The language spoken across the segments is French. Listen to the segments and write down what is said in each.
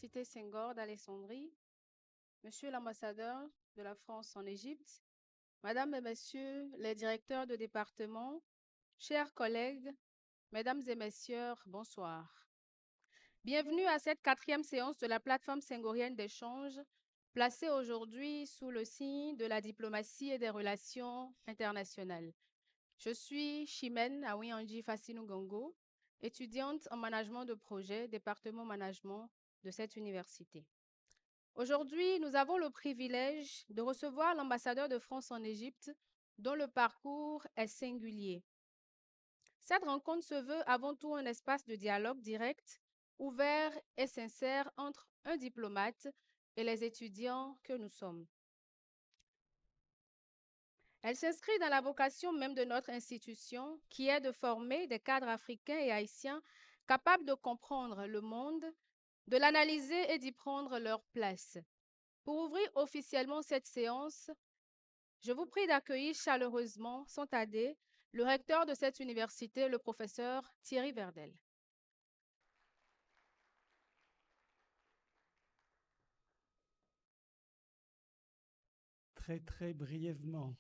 l'Université Senghor d'Alexandrie, Monsieur l'ambassadeur de la France en Égypte, Madame et Messieurs les directeurs de département, chers collègues, Mesdames et Messieurs, bonsoir. Bienvenue à cette 4e séance de la plateforme senghorienne d'échange, placée aujourd'hui sous le signe de la diplomatie et des relations internationales. Je suis Chimène Aouyanji Fassinou Gongo, étudiante en management de projet, département management de cette université. Aujourd'hui, nous avons le privilège de recevoir l'ambassadeur de France en Égypte, dont le parcours est singulier. Cette rencontre se veut avant tout un espace de dialogue direct, ouvert et sincère entre un diplomate et les étudiants que nous sommes. Elle s'inscrit dans la vocation même de notre institution, qui est de former des cadres africains et haïtiens capables de comprendre le monde, de l'analyser et d'y prendre leur place. Pour ouvrir officiellement cette séance, je vous prie d'accueillir chaleureusement, sans tarder, le recteur de cette université, le professeur Thierry Verdel. Très brièvement,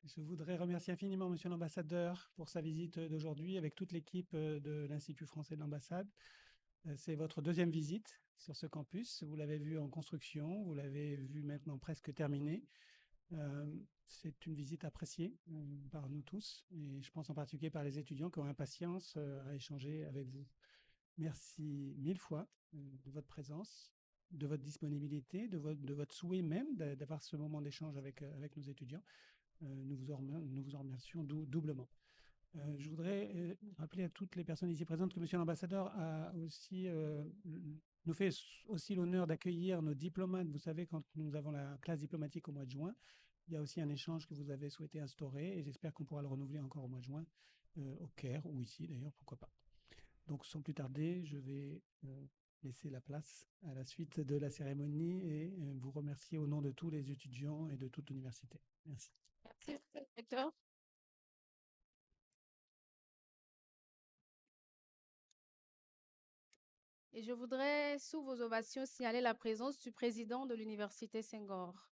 je voudrais remercier infiniment Monsieur l'ambassadeur pour sa visite d'aujourd'hui avec toute l'équipe de l'Institut français de l'ambassade. C'est votre deuxième visite sur ce campus. Vous l'avez vu en construction, vous l'avez vu maintenant presque terminée. C'est une visite appréciée par nous tous et je pense en particulier par les étudiants qui ont impatience à échanger avec vous. Merci mille fois de votre présence, de votre disponibilité, de votre souhait même d'avoir ce moment d'échange avec nos étudiants. Nous vous en remercions doublement. Je voudrais rappeler à toutes les personnes ici présentes que Monsieur l'ambassadeur a aussi, nous fait aussi l'honneur d'accueillir nos diplomates. Vous savez, quand nous avons la classe diplomatique au mois de juin, il y a aussi un échange que vous avez souhaité instaurer et j'espère qu'on pourra le renouveler encore au mois de juin au Caire ou ici d'ailleurs, pourquoi pas. Donc sans plus tarder, je vais laisser la place à la suite de la cérémonie et vous remercier au nom de tous les étudiants et de toute l'université. Merci. Merci, recteur. Et je voudrais, sous vos ovations, signaler la présence du président de l'Université Senghor.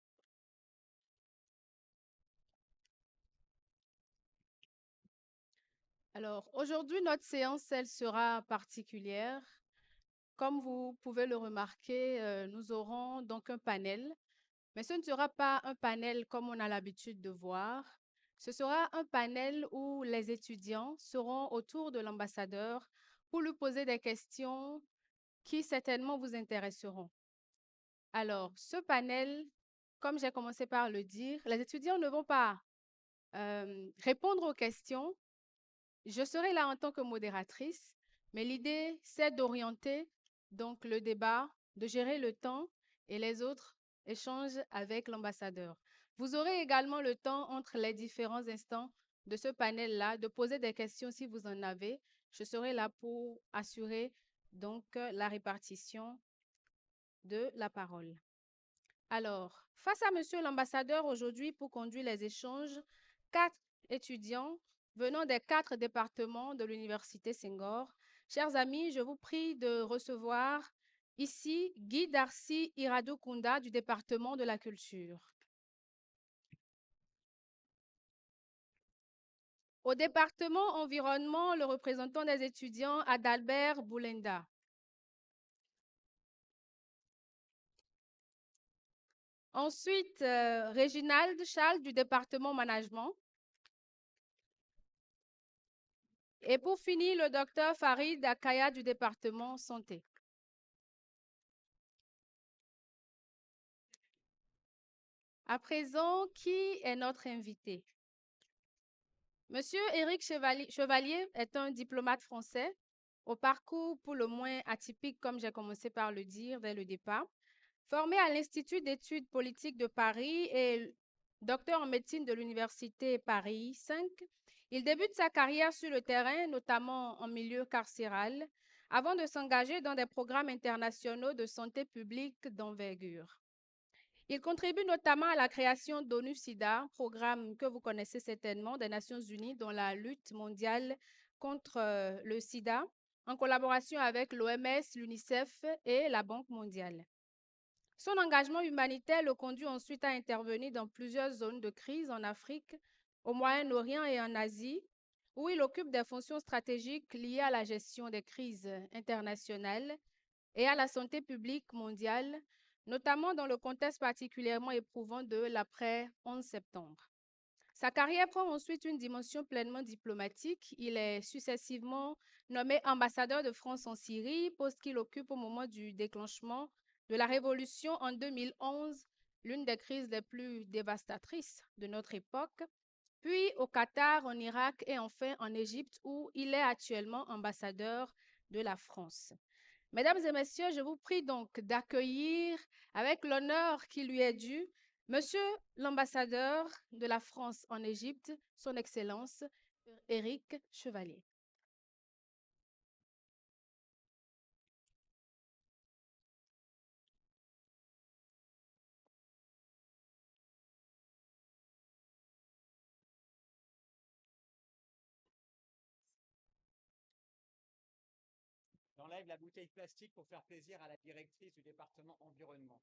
Alors, aujourd'hui, notre séance, elle sera particulière. Comme vous pouvez le remarquer, nous aurons donc un panel, mais ce ne sera pas un panel comme on a l'habitude de voir. Ce sera un panel où les étudiants seront autour de l'ambassadeur pour lui poser des questions qui certainement vous intéresseront. Alors, ce panel, comme j'ai commencé par le dire, les étudiants ne vont pas répondre aux questions. Je serai là en tant que modératrice, mais l'idée, c'est d'orienter donc le débat, de gérer le temps et les autres échanges avec l'ambassadeur. Vous aurez également le temps entre les différents instants de ce panel-là de poser des questions si vous en avez. Je serai là pour assurer donc la répartition de la parole. Alors, face à Monsieur l'ambassadeur aujourd'hui pour conduire les échanges, 4 étudiants venant des 4 départements de l'Université Senghor. Chers amis, je vous prie de recevoir ici Guy Darcy Iradou-Kunda du département de la culture. Au département environnement, le représentant des étudiants Adalbert Boulenda. Ensuite, Réginald Charles du département management. Et pour finir, le docteur Farid Akaya du département santé. À présent, qui est notre invité? Monsieur Éric Chevalier est un diplomate français au parcours pour le moins atypique, comme j'ai commencé par le dire dès le départ. Formé à l'Institut d'études politiques de Paris et docteur en médecine de l'Université Paris 5, il débute sa carrière sur le terrain, notamment en milieu carcéral, avant de s'engager dans des programmes internationaux de santé publique d'envergure. Il contribue notamment à la création d'ONU-SIDA, programme que vous connaissez certainement des Nations Unies dans la lutte mondiale contre le sida, en collaboration avec l'OMS, l'UNICEF et la Banque mondiale. Son engagement humanitaire le conduit ensuite à intervenir dans plusieurs zones de crise en Afrique, au Moyen-Orient et en Asie, où il occupe des fonctions stratégiques liées à la gestion des crises internationales et à la santé publique mondiale, notamment dans le contexte particulièrement éprouvant de l'après 11 septembre. Sa carrière prend ensuite une dimension pleinement diplomatique. Il est successivement nommé ambassadeur de France en Syrie, poste qu'il occupe au moment du déclenchement de la révolution en 2011, l'une des crises les plus dévastatrices de notre époque, puis au Qatar, en Irak et enfin en Égypte, où il est actuellement ambassadeur de la France. Mesdames et messieurs, je vous prie donc d'accueillir avec l'honneur qui lui est dû Monsieur l'ambassadeur de la France en Égypte, Son Excellence Éric Chevalier. J'enlève la bouteille plastique pour faire plaisir à la directrice du département environnement.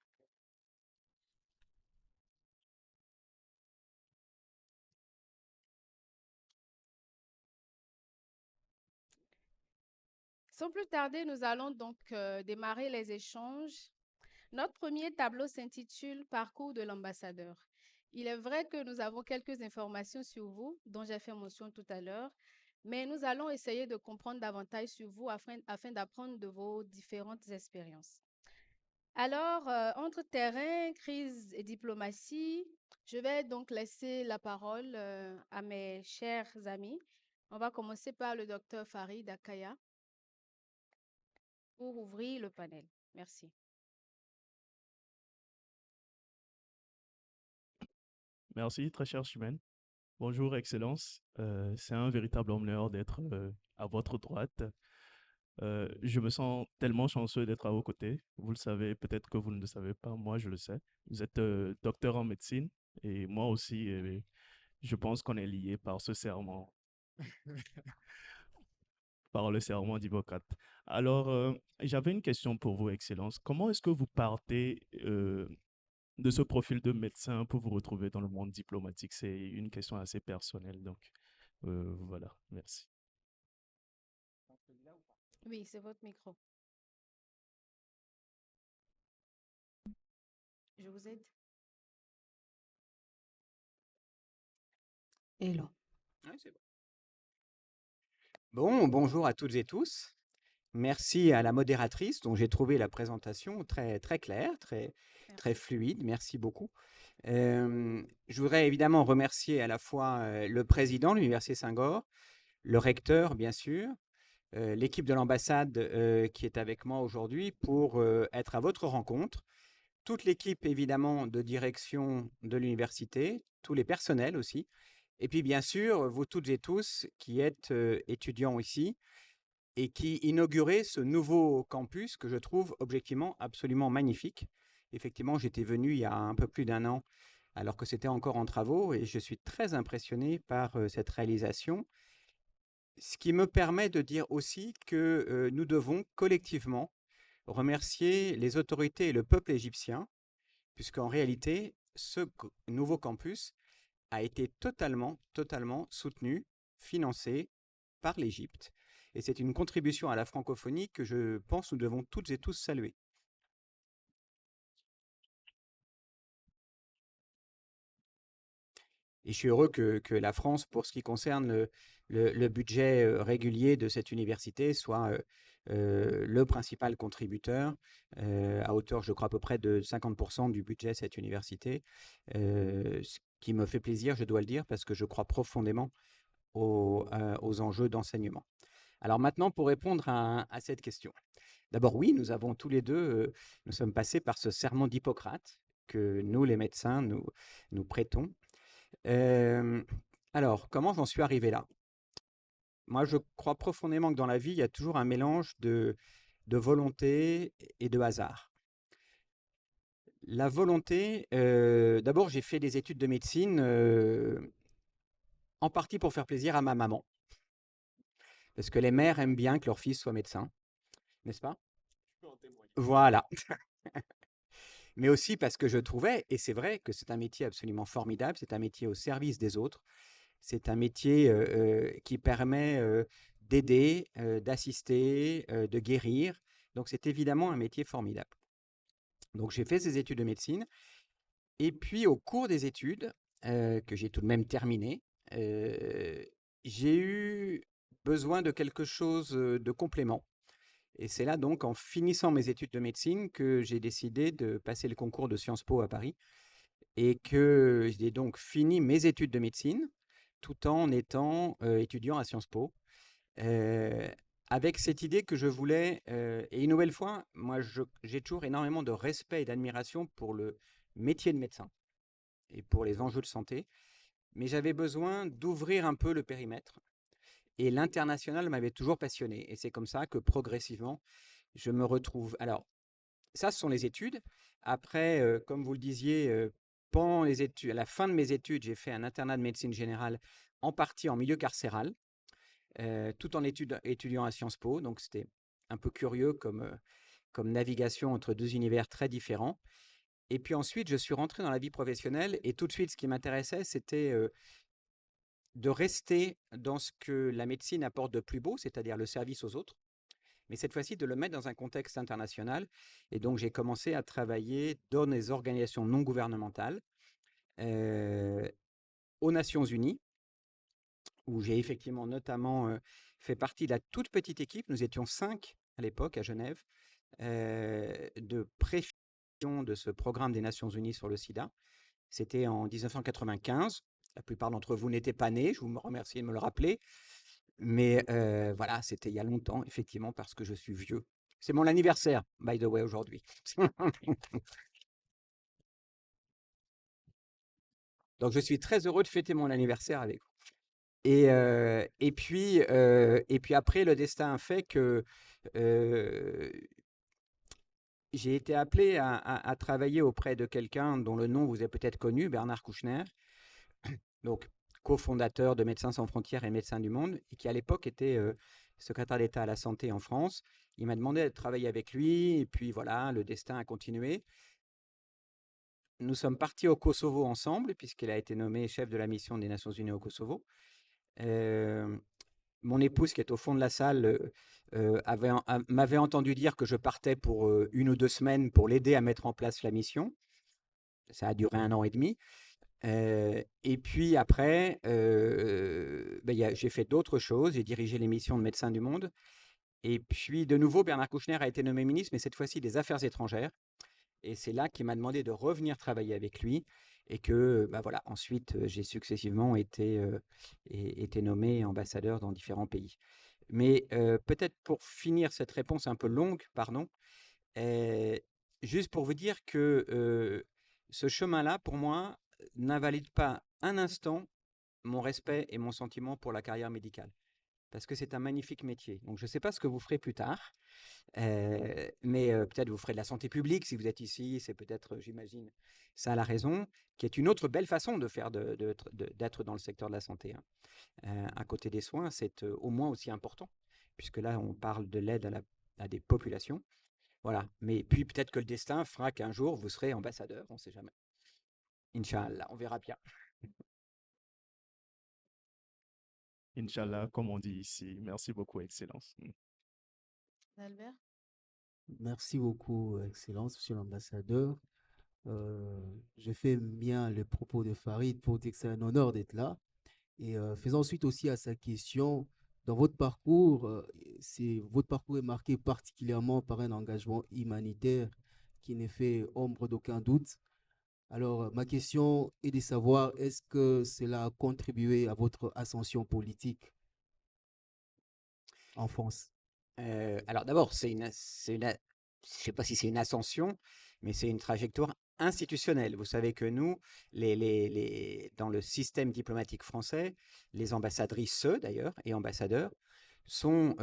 Sans plus tarder, nous allons donc démarrer les échanges. Notre premier tableau s'intitule Parcours de l'ambassadeur. Il est vrai que nous avons quelques informations sur vous, dont j'ai fait mention tout à l'heure, mais nous allons essayer de comprendre davantage sur vous afin d'apprendre de vos différentes expériences. Alors, entre terrain, crise et diplomatie, je vais donc laisser la parole à mes chers amis. On va commencer par le docteur Farid Akaya pour ouvrir le panel. Merci. Merci, très chère Chimène. Bonjour, Excellence. C'est un véritable honneur d'être à votre droite. Je me sens tellement chanceux d'être à vos côtés. Vous le savez, peut-être que vous ne le savez pas, moi je le sais. Vous êtes docteur en médecine et moi aussi, je pense qu'on est liés par ce serment, par le serment d'Hippocrate. Alors, j'avais une question pour vous, Excellence. Comment est-ce que vous partez de ce profil de médecin pour vous retrouver dans le monde diplomatique? C'est une question assez personnelle, donc voilà, merci. Oui, c'est votre micro. Je vous aide. Hello. Ouais, c'est bon. Bonjour à toutes et tous. Merci à la modératrice dont j'ai trouvé la présentation très, très claire, très Merci. fluide. Merci beaucoup. Je voudrais évidemment remercier à la fois le président de l'Université Senghor, le recteur, bien sûr, l'équipe de l'ambassade qui est avec moi aujourd'hui pour être à votre rencontre, toute l'équipe évidemment de direction de l'université, tous les personnels aussi, et puis bien sûr, vous toutes et tous qui êtes étudiants ici et qui inaugurez ce nouveau campus que je trouve objectivement absolument magnifique. Effectivement, j'étais venu il y a un peu plus d'1 an alors que c'était encore en travaux et je suis très impressionné par cette réalisation. Ce qui me permet de dire aussi que nous devons collectivement remercier les autorités et le peuple égyptien, puisqu'en réalité, ce nouveau campus a été totalement soutenu, financé par l'Égypte. Et c'est une contribution à la francophonie que je pense nous devons toutes et tous saluer. Et je suis heureux que la France, pour ce qui concerne le budget régulier de cette université, soit le principal contributeur, à hauteur, je crois, à peu près de 50% du budget de cette université, ce qui me fait plaisir, je dois le dire, parce que je crois profondément aux enjeux d'enseignement. Alors maintenant, pour répondre à cette question. D'abord, oui, nous avons tous les deux, nous sommes passés par ce serment d'Hippocrate que nous, les médecins, nous prêtons. Alors, comment j'en suis arrivé là? Moi, je crois profondément que dans la vie, il y a toujours un mélange de volonté et de hasard. La volonté, d'abord, j'ai fait des études de médecine en partie pour faire plaisir à ma maman. Parce que les mères aiment bien que leur fils soit médecin, n'est-ce pas? Voilà. Mais aussi parce que je trouvais, et c'est vrai, que c'est un métier absolument formidable, c'est un métier au service des autres, c'est un métier qui permet d'aider, d'assister, de guérir. Donc c'est évidemment un métier formidable. Donc j'ai fait ces études de médecine, et puis au cours des études, que j'ai tout de même terminées, j'ai eu besoin de quelque chose de complément. Et c'est là donc, en finissant mes études de médecine, que j'ai décidé de passer le concours de Sciences Po à Paris et que j'ai donc fini mes études de médecine tout en étant étudiant à Sciences Po, euh, avec cette idée que je voulais, et une nouvelle fois, moi j'ai toujours énormément de respect et d'admiration pour le métier de médecin et pour les enjeux de santé, mais j'avais besoin d'ouvrir un peu le périmètre. Et l'international m'avait toujours passionné. Et c'est comme ça que progressivement, je me retrouve. Alors, ça, ce sont les études. Après, comme vous le disiez, pendant les études, à la fin de mes études, j'ai fait un internat de médecine générale, en partie en milieu carcéral, tout en étudiant à Sciences Po. Donc, c'était un peu curieux comme navigation entre deux univers très différents. Et puis ensuite, je suis rentré dans la vie professionnelle et tout de suite, ce qui m'intéressait, c'était de rester dans ce que la médecine apporte de plus beau, c'est-à-dire le service aux autres, mais cette fois-ci de le mettre dans un contexte international. Et donc j'ai commencé à travailler dans des organisations non gouvernementales aux Nations Unies, où j'ai effectivement notamment fait partie de la toute petite équipe, nous étions 5 à l'époque à Genève, de préfiguration de ce programme des Nations Unies sur le sida. C'était en 1995. La plupart d'entre vous n'étaient pas nés, je vous remercie de me le rappeler. Mais voilà, c'était il y a longtemps, effectivement, parce que je suis vieux. C'est mon anniversaire, by the way, aujourd'hui. Donc je suis très heureux de fêter mon anniversaire avec vous. Et puis après, le destin a fait que j'ai été appelé à travailler auprès de quelqu'un dont le nom vous est peut-être connu, Bernard Kouchner, donc cofondateur de Médecins sans frontières et Médecins du monde, et qui à l'époque était secrétaire d'État à la santé en France. Il m'a demandé de travailler avec lui, et puis voilà, le destin a continué. Nous sommes partis au Kosovo ensemble, puisqu'il a été nommé chef de la mission des Nations Unies au Kosovo. Mon épouse, qui est au fond de la salle, m'avait entendu dire que je partais pour 1 ou 2 semaines pour l'aider à mettre en place la mission. Ça a duré 1 an et demi. Et puis après, j'ai fait d'autres choses. J'ai dirigé les missions de Médecins du Monde. Et puis, de nouveau, Bernard Kouchner a été nommé ministre, mais cette fois-ci des Affaires étrangères. Et c'est là qu'il m'a demandé de revenir travailler avec lui. Et que, voilà, ensuite, j'ai successivement été nommé ambassadeur dans différents pays. Mais peut-être pour finir cette réponse un peu longue, pardon, juste pour vous dire que ce chemin-là, pour moi, n'invalide pas un instant mon respect et mon sentiment pour la carrière médicale. Parce que c'est un magnifique métier. Donc, je ne sais pas ce que vous ferez plus tard, mais peut-être vous ferez de la santé publique si vous êtes ici. C'est peut-être, j'imagine, ça la raison, qui est une autre belle façon de faire d'être dans le secteur de la santé. À côté des soins, c'est au moins aussi important, puisque là, on parle de l'aide à des populations. Voilà. Mais puis peut-être que le destin fera qu'un jour, vous serez ambassadeur, on ne sait jamais. Inch'Allah, on verra bien. Inch'Allah, comme on dit ici. Merci beaucoup, Excellence. Albert? Merci beaucoup, Excellence, Monsieur l'ambassadeur. Je fais bien le propos de Farid pour dire que c'est un honneur d'être là. Et faisant suite aussi à sa question, dans votre parcours, votre parcours est marqué particulièrement par un engagement humanitaire qui n'est fait ombre d'aucun doute. Alors, ma question est de savoir, est-ce que cela a contribué à votre ascension politique en France? Alors d'abord, je sais pas si c'est une ascension, mais c'est une trajectoire institutionnelle. Vous savez que nous, dans le système diplomatique français, les ambassadrices, d'ailleurs, et ambassadeurs, sont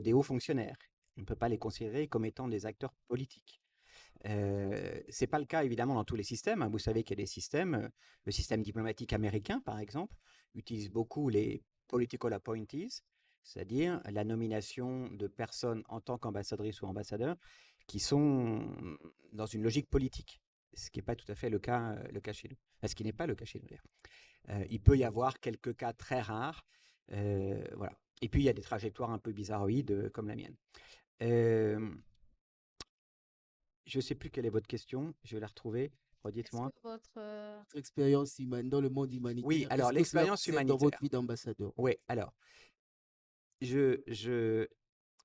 des hauts fonctionnaires. On ne peut pas les considérer comme étant des acteurs politiques. Ce n'est pas le cas, évidemment, dans tous les systèmes. Vous savez qu'il y a des systèmes, le système diplomatique américain, par exemple, utilise beaucoup les political appointees, c'est-à-dire la nomination de personnes en tant qu'ambassadrices ou ambassadeurs qui sont dans une logique politique, ce qui n'est pas tout à fait le cas chez nous. Enfin, ce qui n'est pas le cas chez nous, d'ailleurs. Il peut y avoir quelques cas très rares, voilà. Et puis, il y a des trajectoires un peu bizarroïdes comme la mienne. Je ne sais plus quelle est votre question, je vais la retrouver. Est-ce Redites-moi. que votre Votre expérience dans le monde Oui, humanitaire, alors est-ce que cela l'expérience vous aide dans humanitaire. votre vie d'ambassadeur? Oui, alors,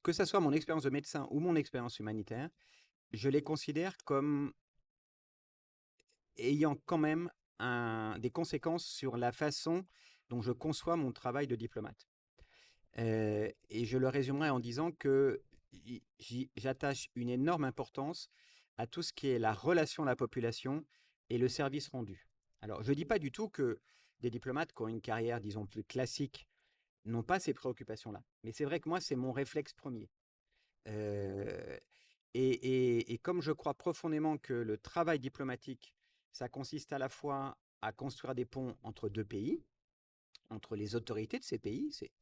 que ce soit mon expérience de médecin ou mon expérience humanitaire, je les considère comme ayant quand même des conséquences sur la façon dont je conçois mon travail de diplomate. Et je le résumerai en disant que j'attache une énorme importance à tout ce qui est la relation à la population et le service rendu. Alors, je ne dis pas du tout que des diplomates qui ont une carrière, disons, plus classique, n'ont pas ces préoccupations-là. Mais c'est vrai que moi, c'est mon réflexe premier. Et comme je crois profondément que le travail diplomatique, ça consiste à la fois à construire des ponts entre deux pays, entre les autorités de ces pays, c'est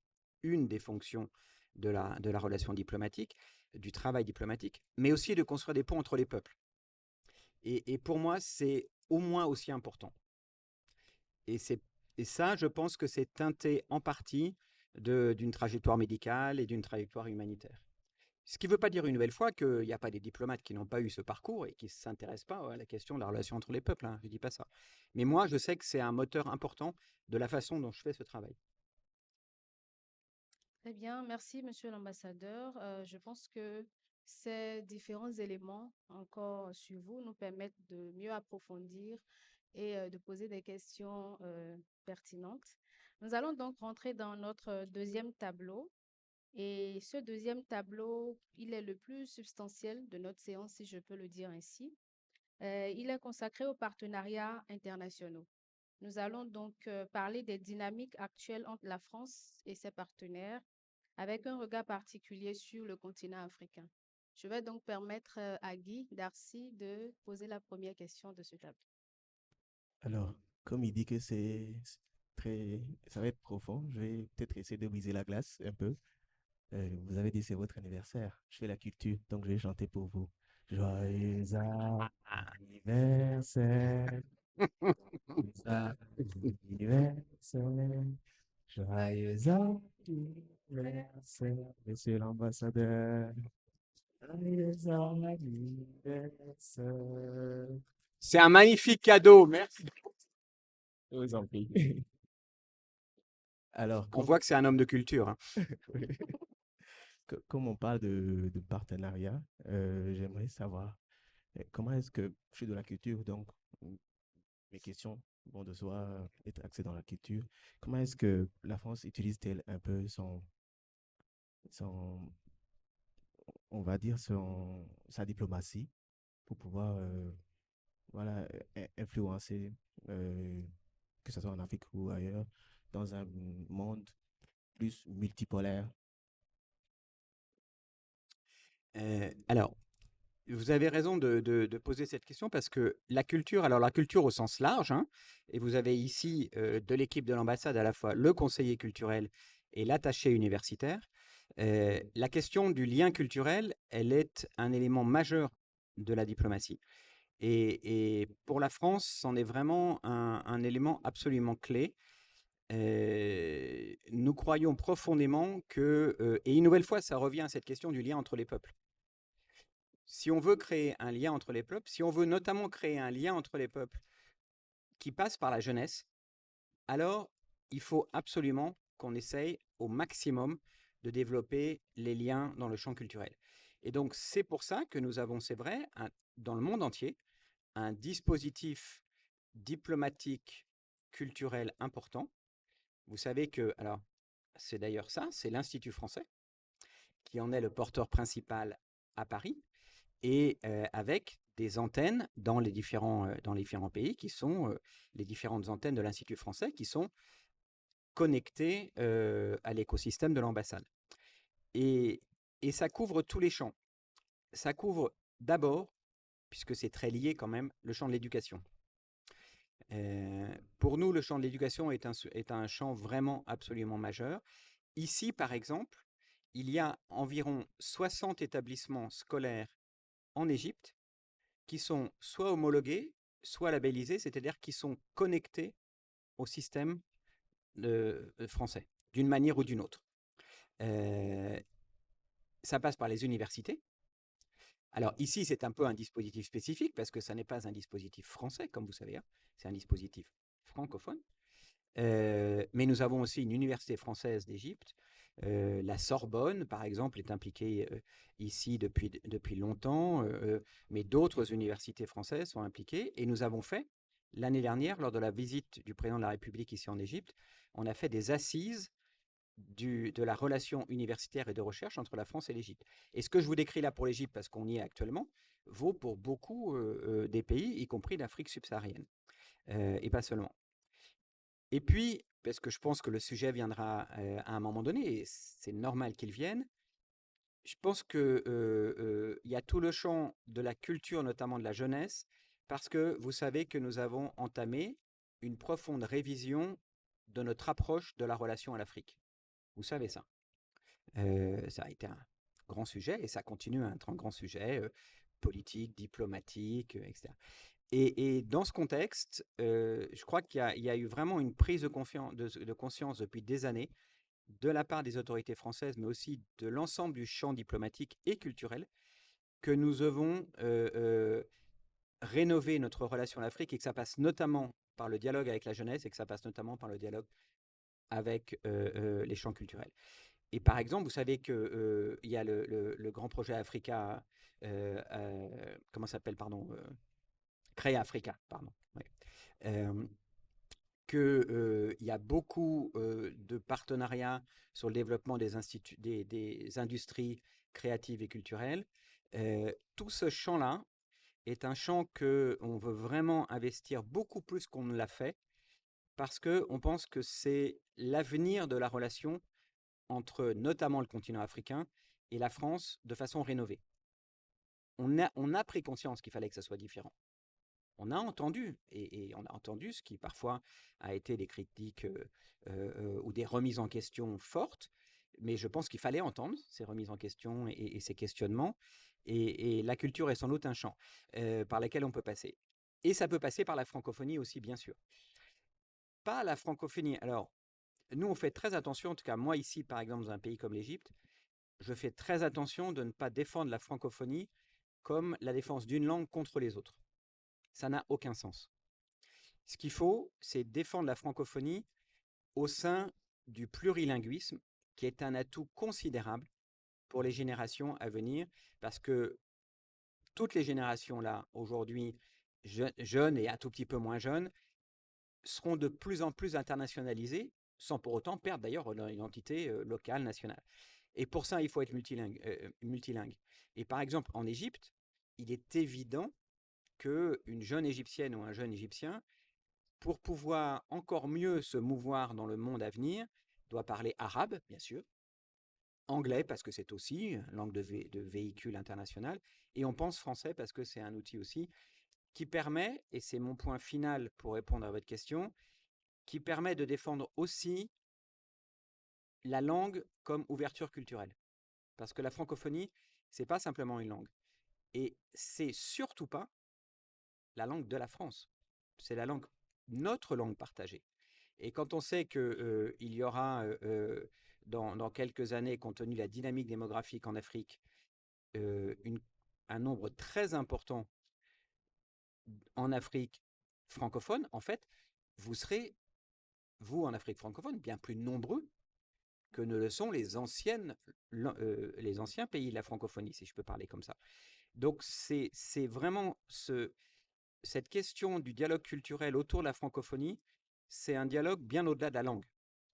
une des fonctions de la relation diplomatique, du travail diplomatique, mais aussi de construire des ponts entre les peuples. Et pour moi, c'est au moins aussi important. Et ça, je pense que c'est teinté en partie d'une trajectoire médicale et d'une trajectoire humanitaire. Ce qui ne veut pas dire une nouvelle fois qu'il n'y a pas des diplomates qui n'ont pas eu ce parcours et qui ne s'intéressent pas à la question de la relation entre les peuples, hein, je ne dis pas ça. Mais moi, je sais que c'est un moteur important de la façon dont je fais ce travail. Très bien, merci Monsieur l'ambassadeur. Je pense que ces différents éléments encore sur vous nous permettent de mieux approfondir et de poser des questions pertinentes. Nous allons donc rentrer dans notre deuxième tableau. Et ce deuxième tableau, il est le plus substantiel de notre séance, si je peux le dire ainsi. Il est consacré aux partenariats internationaux. Nous allons donc parler des dynamiques actuelles entre la France et ses partenaires, avec un regard particulier sur le continent africain. Je vais donc permettre à Guy Darcy de poser la première question de ce tableau. Alors, comme il dit que ça va être profond, je vais peut-être essayer de briser la glace un peu. Vous avez dit c'est votre anniversaire. Je fais la culture, donc je vais chanter pour vous. Joyeux anniversaire, joyeux anniversaire, joyeux anniversaire, monsieur l'ambassadeur. Joyeux anniversaire. C'est un magnifique cadeau, merci. Je vous en prie. Alors, On voit que c'est un homme de culture. Hein. Comme on parle de partenariat, j'aimerais savoir comment est-ce que je suis de la culture, donc mes questions vont de soi être axées dans la culture. Comment est-ce que la France utilise-t-elle un peu on va dire, sa diplomatie pour pouvoir voilà, influencer, que ce soit en Afrique ou ailleurs, dans un monde plus multipolaire? Alors, vous avez raison de poser cette question parce que la culture au sens large, hein, et vous avez ici de l'équipe de l'ambassade à la fois le conseiller culturel et l'attaché universitaire, la question du lien culturel, elle est un élément majeur de la diplomatie. Et pour la France, c'en est vraiment un élément absolument clé. Nous croyons profondément que, et une nouvelle fois, ça revient à cette question du lien entre les peuples. Si on veut créer un lien entre les peuples, si on veut notamment créer un lien entre les peuples qui passe par la jeunesse, alors il faut absolument qu'on essaye au maximum de développer les liens dans le champ culturel. Et donc c'est pour ça que nous avons, c'est vrai, dans le monde entier, un dispositif diplomatique culturel important. Vous savez que, alors c'est d'ailleurs ça, c'est l'Institut français qui en est le porteur principal à Paris, et avec des antennes dans les différents pays qui sont les différentes antennes de l'Institut français qui sont connectées à l'écosystème de l'ambassade. Et ça couvre tous les champs. Ça couvre d'abord, puisque c'est très lié quand même, le champ de l'éducation. Pour nous, le champ de l'éducation est un champ vraiment absolument majeur. Ici, par exemple, il y a environ 60 établissements scolaires en Égypte qui sont soit homologués, soit labellisés, c'est-à-dire qui sont connectés au système français, d'une manière ou d'une autre. Ça passe par les universités. Alors ici, c'est un peu un dispositif spécifique parce que ça n'est pas un dispositif français, comme vous savez, hein. C'est un dispositif francophone. Mais nous avons aussi une université française d'Égypte. La Sorbonne, par exemple, est impliquée ici depuis longtemps, mais d'autres universités françaises sont impliquées. Et nous avons fait, l'année dernière, lors de la visite du président de la République ici en Égypte, on a fait des assises de la relation universitaire et de recherche entre la France et l'Égypte. Et ce que je vous décris là pour l'Égypte, parce qu'on y est actuellement, vaut pour beaucoup des pays, y compris d'Afrique subsaharienne, et pas seulement. Et puis, parce que je pense que le sujet viendra à un moment donné, et c'est normal qu'il vienne, je pense qu'il y a tout le champ de la culture, notamment de la jeunesse, parce que vous savez que nous avons entamé une profonde révision de notre approche de la relation à l'Afrique. Vous savez ça. Ça a été un grand sujet et ça continue à être un grand sujet politique, diplomatique, etc. Et dans ce contexte, je crois qu'il y a eu vraiment une prise de conscience depuis des années de la part des autorités françaises, mais aussi de l'ensemble du champ diplomatique et culturel, que nous devons rénover notre relation à l'Afrique et que ça passe notamment par le dialogue avec la jeunesse et que ça passe notamment par le dialogue avec les champs culturels. Et par exemple, vous savez qu'il y a le grand projet Africa, comment ça s'appelle, pardon, Créa Africa, pardon. Ouais. Qu'il y a beaucoup de partenariats sur le développement des industries créatives et culturelles. Tout ce champ-là est un champ qu'on veut vraiment investir beaucoup plus qu'on ne l'a fait parce qu'on pense que c'est l'avenir de la relation entre notamment le continent africain et la France de façon rénovée. On a pris conscience qu'il fallait que ça soit différent. On a entendu, et on a entendu ce qui parfois a été des critiques ou des remises en question fortes, mais je pense qu'il fallait entendre ces remises en question et ces questionnements, et la culture est sans doute un champ par lequel on peut passer. Et ça peut passer par la francophonie aussi, bien sûr. Pas la francophonie. Alors, nous, on fait très attention, en tout cas moi ici, par exemple, dans un pays comme l'Égypte, je fais très attention de ne pas défendre la francophonie comme la défense d'une langue contre les autres. Ça n'a aucun sens. Ce qu'il faut, c'est défendre la francophonie au sein du plurilinguisme, qui est un atout considérable pour les générations à venir, parce que toutes les générations là, aujourd'hui, jeunes et un tout petit peu moins jeunes, seront de plus en plus internationalisées, sans pour autant perdre d'ailleurs leur identité locale, nationale. Et pour ça, il faut être multilingue. Et par exemple, en Égypte, il est évident qu'une jeune Égyptienne ou un jeune Égyptien, pour pouvoir encore mieux se mouvoir dans le monde à venir, doit parler arabe, bien sûr, anglais, parce que c'est aussi une langue de véhicule international, et on pense français parce que c'est un outil aussi qui permet, et c'est mon point final pour répondre à votre question, qui permet de défendre aussi la langue comme ouverture culturelle. Parce que la francophonie, c'est pas simplement une langue. Et c'est surtout pas la langue de la France. C'est notre langue partagée. Et quand on sait qu'il y aura dans quelques années, compte tenu de la dynamique démographique en Afrique, un nombre très important en Afrique francophone, en fait, vous serez, vous en Afrique francophone, bien plus nombreux que ne le sont les anciens pays de la francophonie, si je peux parler comme ça. Donc c'est vraiment cette question du dialogue culturel autour de la francophonie, c'est un dialogue bien au-delà de la langue.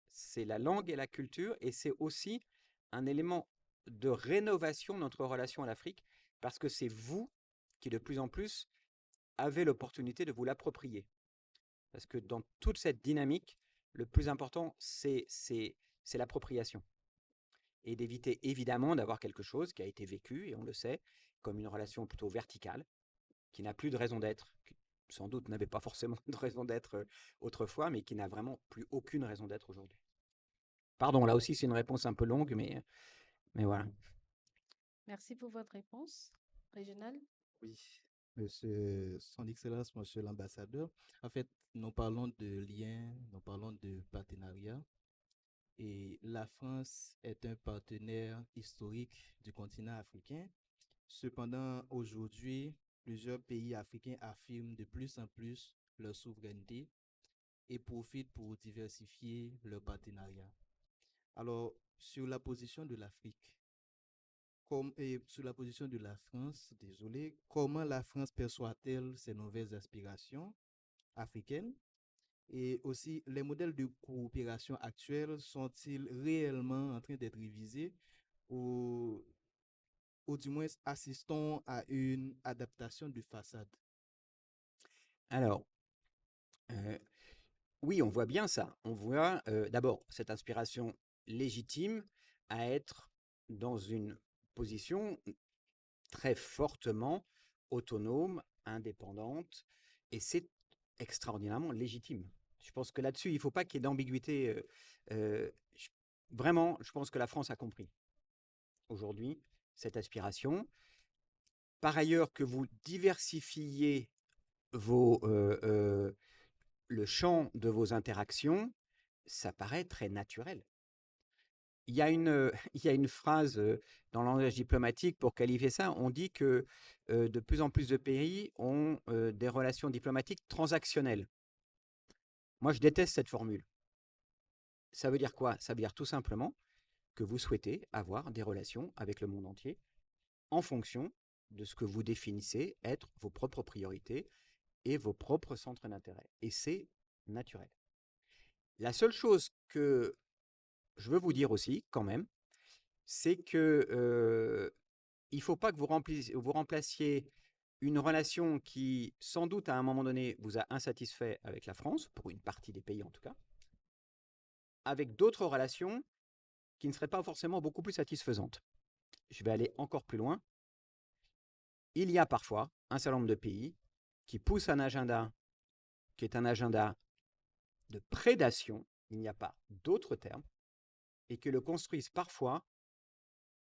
C'est la langue et la culture, et c'est aussi un élément de rénovation de notre relation à l'Afrique, parce que c'est vous qui, de plus en plus, avez l'opportunité de vous l'approprier. Parce que dans toute cette dynamique, le plus important, c'est l'appropriation. Et d'éviter évidemment d'avoir quelque chose qui a été vécu, et on le sait, comme une relation plutôt verticale, qui n'a plus de raison d'être, qui sans doute n'avait pas forcément de raison d'être autrefois, mais qui n'a vraiment plus aucune raison d'être aujourd'hui. Pardon, là aussi, c'est une réponse un peu longue, mais voilà. Merci pour votre réponse. Régional. Oui, Son Excellence, Monsieur l'ambassadeur. En fait, nous parlons de liens, nous parlons de partenariat. Et la France est un partenaire historique du continent africain. Cependant, aujourd'hui, plusieurs pays africains affirment de plus en plus leur souveraineté et profitent pour diversifier leur partenariat. Alors, sur la position de l'Afrique, et sur la position de la France, désolé, comment la France perçoit-elle ces nouvelles aspirations africaines? Et aussi, les modèles de coopération actuels sont-ils réellement en train d'être révisés ou, ou du moins assistons à une adaptation de façade? Alors, euh, oui, on voit bien ça. On voit d'abord cette inspiration légitime à être dans une position très fortement autonome, indépendante, et c'est extraordinairement légitime. Je pense que là-dessus, il ne faut pas qu'il y ait d'ambiguïté. Vraiment, je pense que la France a compris aujourd'hui cette aspiration. Par ailleurs, que vous diversifiez le champ de vos interactions, ça paraît très naturel. Il y a une phrase dans le langage diplomatique pour qualifier ça. On dit que de plus en plus de pays ont des relations diplomatiques transactionnelles. Moi, je déteste cette formule. Ça veut dire quoi? Ça veut dire tout simplement que vous souhaitez avoir des relations avec le monde entier en fonction de ce que vous définissez être vos propres priorités et vos propres centres d'intérêt. Et c'est naturel. La seule chose que je veux vous dire aussi, quand même, c'est que il ne faut pas que vous remplaciez une relation qui, sans doute, à un moment donné, vous a insatisfait avec la France, pour une partie des pays en tout cas, avec d'autres relations qui ne seraient pas forcément beaucoup plus satisfaisantes. Je vais aller encore plus loin. Il y a parfois un certain nombre de pays qui poussent un agenda qui est un agenda de prédation, il n'y a pas d'autre terme, et que le construisent parfois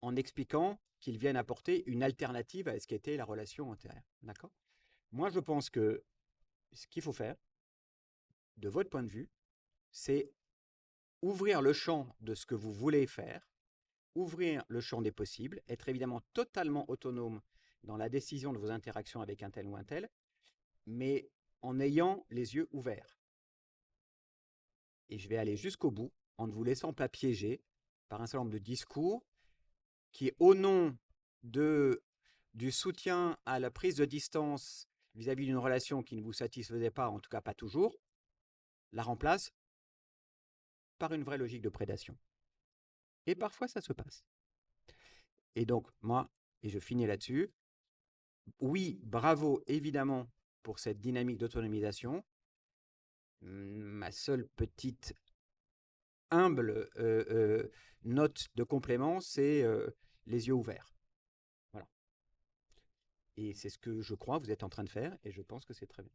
en expliquant qu'ils viennent apporter une alternative à ce qu'était la relation antérieure. D'accord? Moi, je pense que ce qu'il faut faire, de votre point de vue, c'est ouvrir le champ de ce que vous voulez faire, ouvrir le champ des possibles, être évidemment totalement autonome dans la décision de vos interactions avec un tel ou un tel, mais en ayant les yeux ouverts. Et je vais aller jusqu'au bout en ne vous laissant pas piéger par un certain nombre de discours qui, au nom du soutien à la prise de distance vis-à-vis d'une relation qui ne vous satisfaisait pas, en tout cas pas toujours, la remplace par une vraie logique de prédation. Et parfois, ça se passe. Et donc, moi, et je finis là-dessus, oui, bravo, évidemment, pour cette dynamique d'autonomisation. Ma seule petite humble note de complément, c'est les yeux ouverts. Voilà. Et c'est ce que je crois vous êtes en train de faire, et je pense que c'est très bien.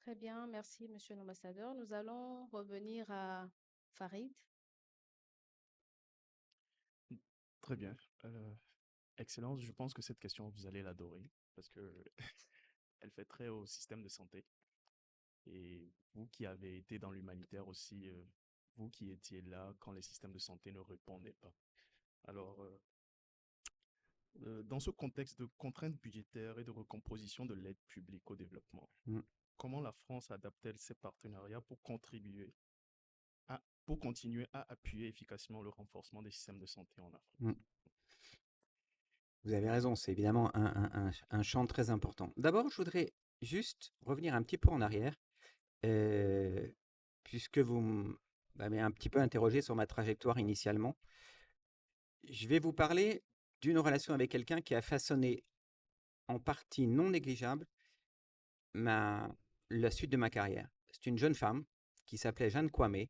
Très bien, merci, Monsieur l'ambassadeur. Nous allons revenir à Farid. Très bien. Excellence, je pense que cette question, vous allez l'adorer parce que elle fait trait au système de santé. Et vous qui avez été dans l'humanitaire aussi, vous qui étiez là quand les systèmes de santé ne répondaient pas. Alors, dans ce contexte de contraintes budgétaires et de recomposition de l'aide publique au développement, comment la France adapte-t-elle ses partenariats pour continuer à appuyer efficacement le renforcement des systèmes de santé en Afrique? Vous avez raison, c'est évidemment un champ très important. D'abord, je voudrais juste revenir un petit peu en arrière, puisque vous m'avez un petit peu interrogé sur ma trajectoire initialement. Je vais vous parler d'une relation avec quelqu'un qui a façonné en partie non négligeable la suite de ma carrière. C'est une jeune femme qui s'appelait Jeanne Kwame,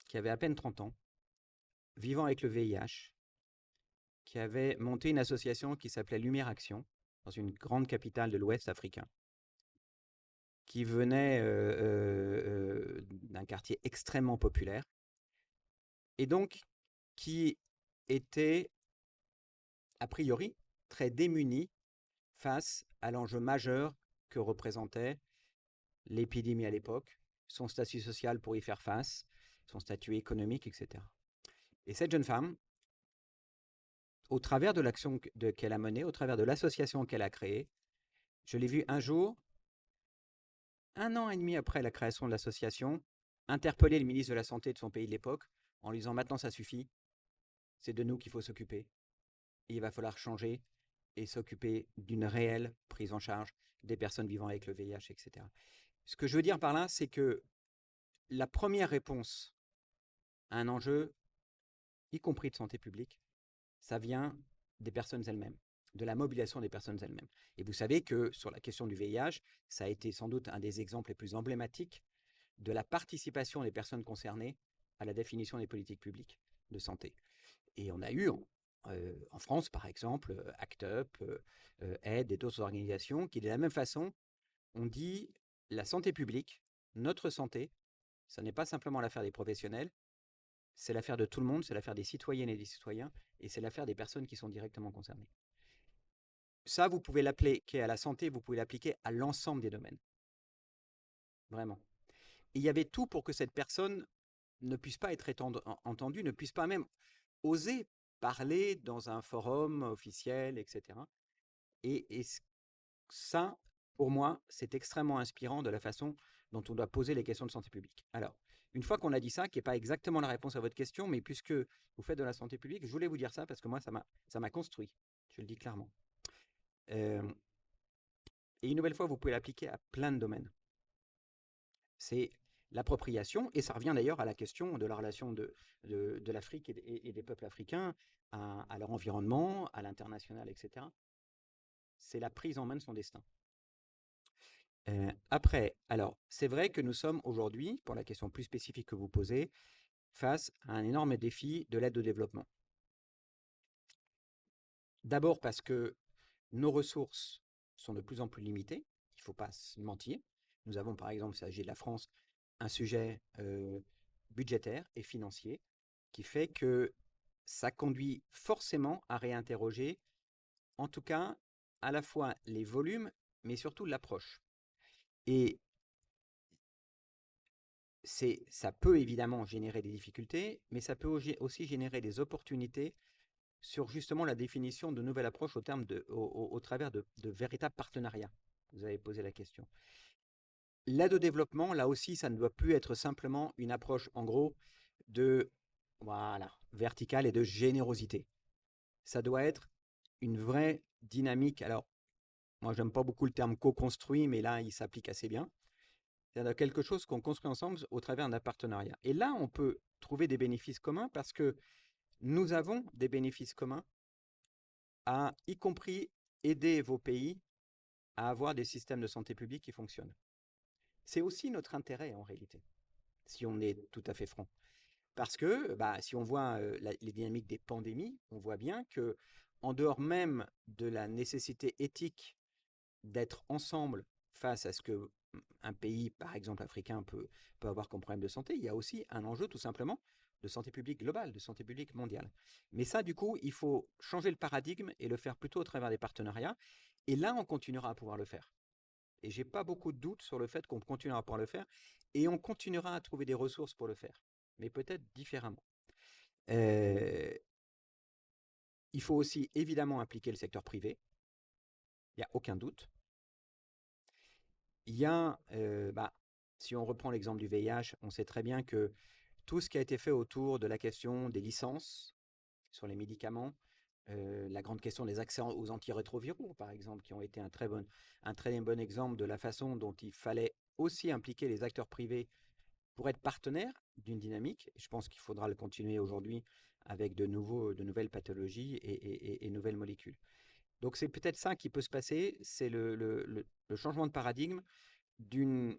qui avait à peine 30 ans, vivant avec le VIH, qui avait monté une association qui s'appelait Lumière Action, dans une grande capitale de l'Ouest africain, qui venait d'un quartier extrêmement populaire, et donc qui étaient, a priori, très démunis face à l'enjeu majeur que représentait l'épidémie à l'époque, son statut social pour y faire face, son statut économique, etc. Et cette jeune femme, au travers de l'action qu'elle a menée, au travers de l'association qu'elle a créée, je l'ai vue un jour, 1 an et demi après la création de l'association, interpeller le ministre de la Santé de son pays de l'époque en lui disant « Maintenant, ça suffit, c'est de nous qu'il faut s'occuper. Et il va falloir changer et s'occuper d'une réelle prise en charge des personnes vivant avec le VIH, etc. » Ce que je veux dire par là, c'est que la première réponse à un enjeu, y compris de santé publique, ça vient des personnes elles-mêmes, de la mobilisation des personnes elles-mêmes. Et vous savez que sur la question du VIH, ça a été sans doute un des exemples les plus emblématiques de la participation des personnes concernées à la définition des politiques publiques de santé. Et on a eu en France, par exemple, ACT UP, AID et d'autres organisations qui, de la même façon, ont dit la santé publique, notre santé, ça n'est pas simplement l'affaire des professionnels, c'est l'affaire de tout le monde, c'est l'affaire des citoyennes et des citoyens, et c'est l'affaire des personnes qui sont directement concernées. Ça, vous pouvez l'appliquer à la santé, vous pouvez l'appliquer à l'ensemble des domaines. Vraiment. Et il y avait tout pour que cette personne ne puisse pas être entendue, ne puisse pas même oser parler dans un forum officiel, etc. Et ça, pour moi, c'est extrêmement inspirant de la façon dont on doit poser les questions de santé publique. Alors, une fois qu'on a dit ça, qui n'est pas exactement la réponse à votre question, mais puisque vous faites de la santé publique, je voulais vous dire ça parce que moi, ça m'a construit, je le dis clairement. Et une nouvelle fois, vous pouvez l'appliquer à plein de domaines. C'est l'appropriation, et ça revient d'ailleurs à la question de la relation de l'Afrique et des peuples africains à leur environnement, à l'international, etc. C'est la prise en main de son destin. Après, alors, c'est vrai que nous sommes aujourd'hui, pour la question plus spécifique que vous posez, face à un énorme défi de l'aide au développement. D'abord parce que nos ressources sont de plus en plus limitées, il ne faut pas se mentir. Nous avons par exemple, s'il s'agit de la France, un sujet budgétaire et financier qui fait que ça conduit forcément à réinterroger, en tout cas, à la fois les volumes, mais surtout l'approche. Et ça peut évidemment générer des difficultés, mais ça peut aussi générer des opportunités sur justement la définition de nouvelles approches au travers de véritables partenariats. Vous avez posé la question. L'aide au développement, là aussi, ça ne doit plus être simplement une approche, en gros, verticale et de générosité. Ça doit être une vraie dynamique. Alors, moi, j'aime pas beaucoup le terme co-construit, mais là, il s'applique assez bien. C'est quelque chose qu'on construit ensemble au travers d'un partenariat. Et là, on peut trouver des bénéfices communs parce que nous avons des bénéfices communs à, y compris, aider vos pays à avoir des systèmes de santé publique qui fonctionnent. C'est aussi notre intérêt en réalité, si on est tout à fait franc. Parce que si on voit les dynamiques des pandémies, on voit bien que, en dehors même de la nécessité éthique d'être ensemble face à ce que un pays, par exemple africain, peut avoir comme problème de santé, il y a aussi un enjeu tout simplement de santé publique globale, de santé publique mondiale. Mais ça, du coup, il faut changer le paradigme et le faire plutôt au travers des partenariats. Et là, on continuera à pouvoir le faire. Et je n'ai pas beaucoup de doutes sur le fait qu'on continuera à pouvoir le faire. Et on continuera à trouver des ressources pour le faire, mais peut-être différemment. Il faut aussi évidemment impliquer le secteur privé. Il n'y a aucun doute. Il y a, si on reprend l'exemple du VIH, on sait très bien que tout ce qui a été fait autour de la question des licences sur les médicaments, la grande question des accès aux antirétroviraux, par exemple, qui ont été un très bon exemple de la façon dont il fallait aussi impliquer les acteurs privés pour être partenaires d'une dynamique. Je pense qu'il faudra le continuer aujourd'hui avec de nouvelles pathologies et nouvelles molécules. Donc c'est peut-être ça qui peut se passer, c'est le changement de paradigme d'une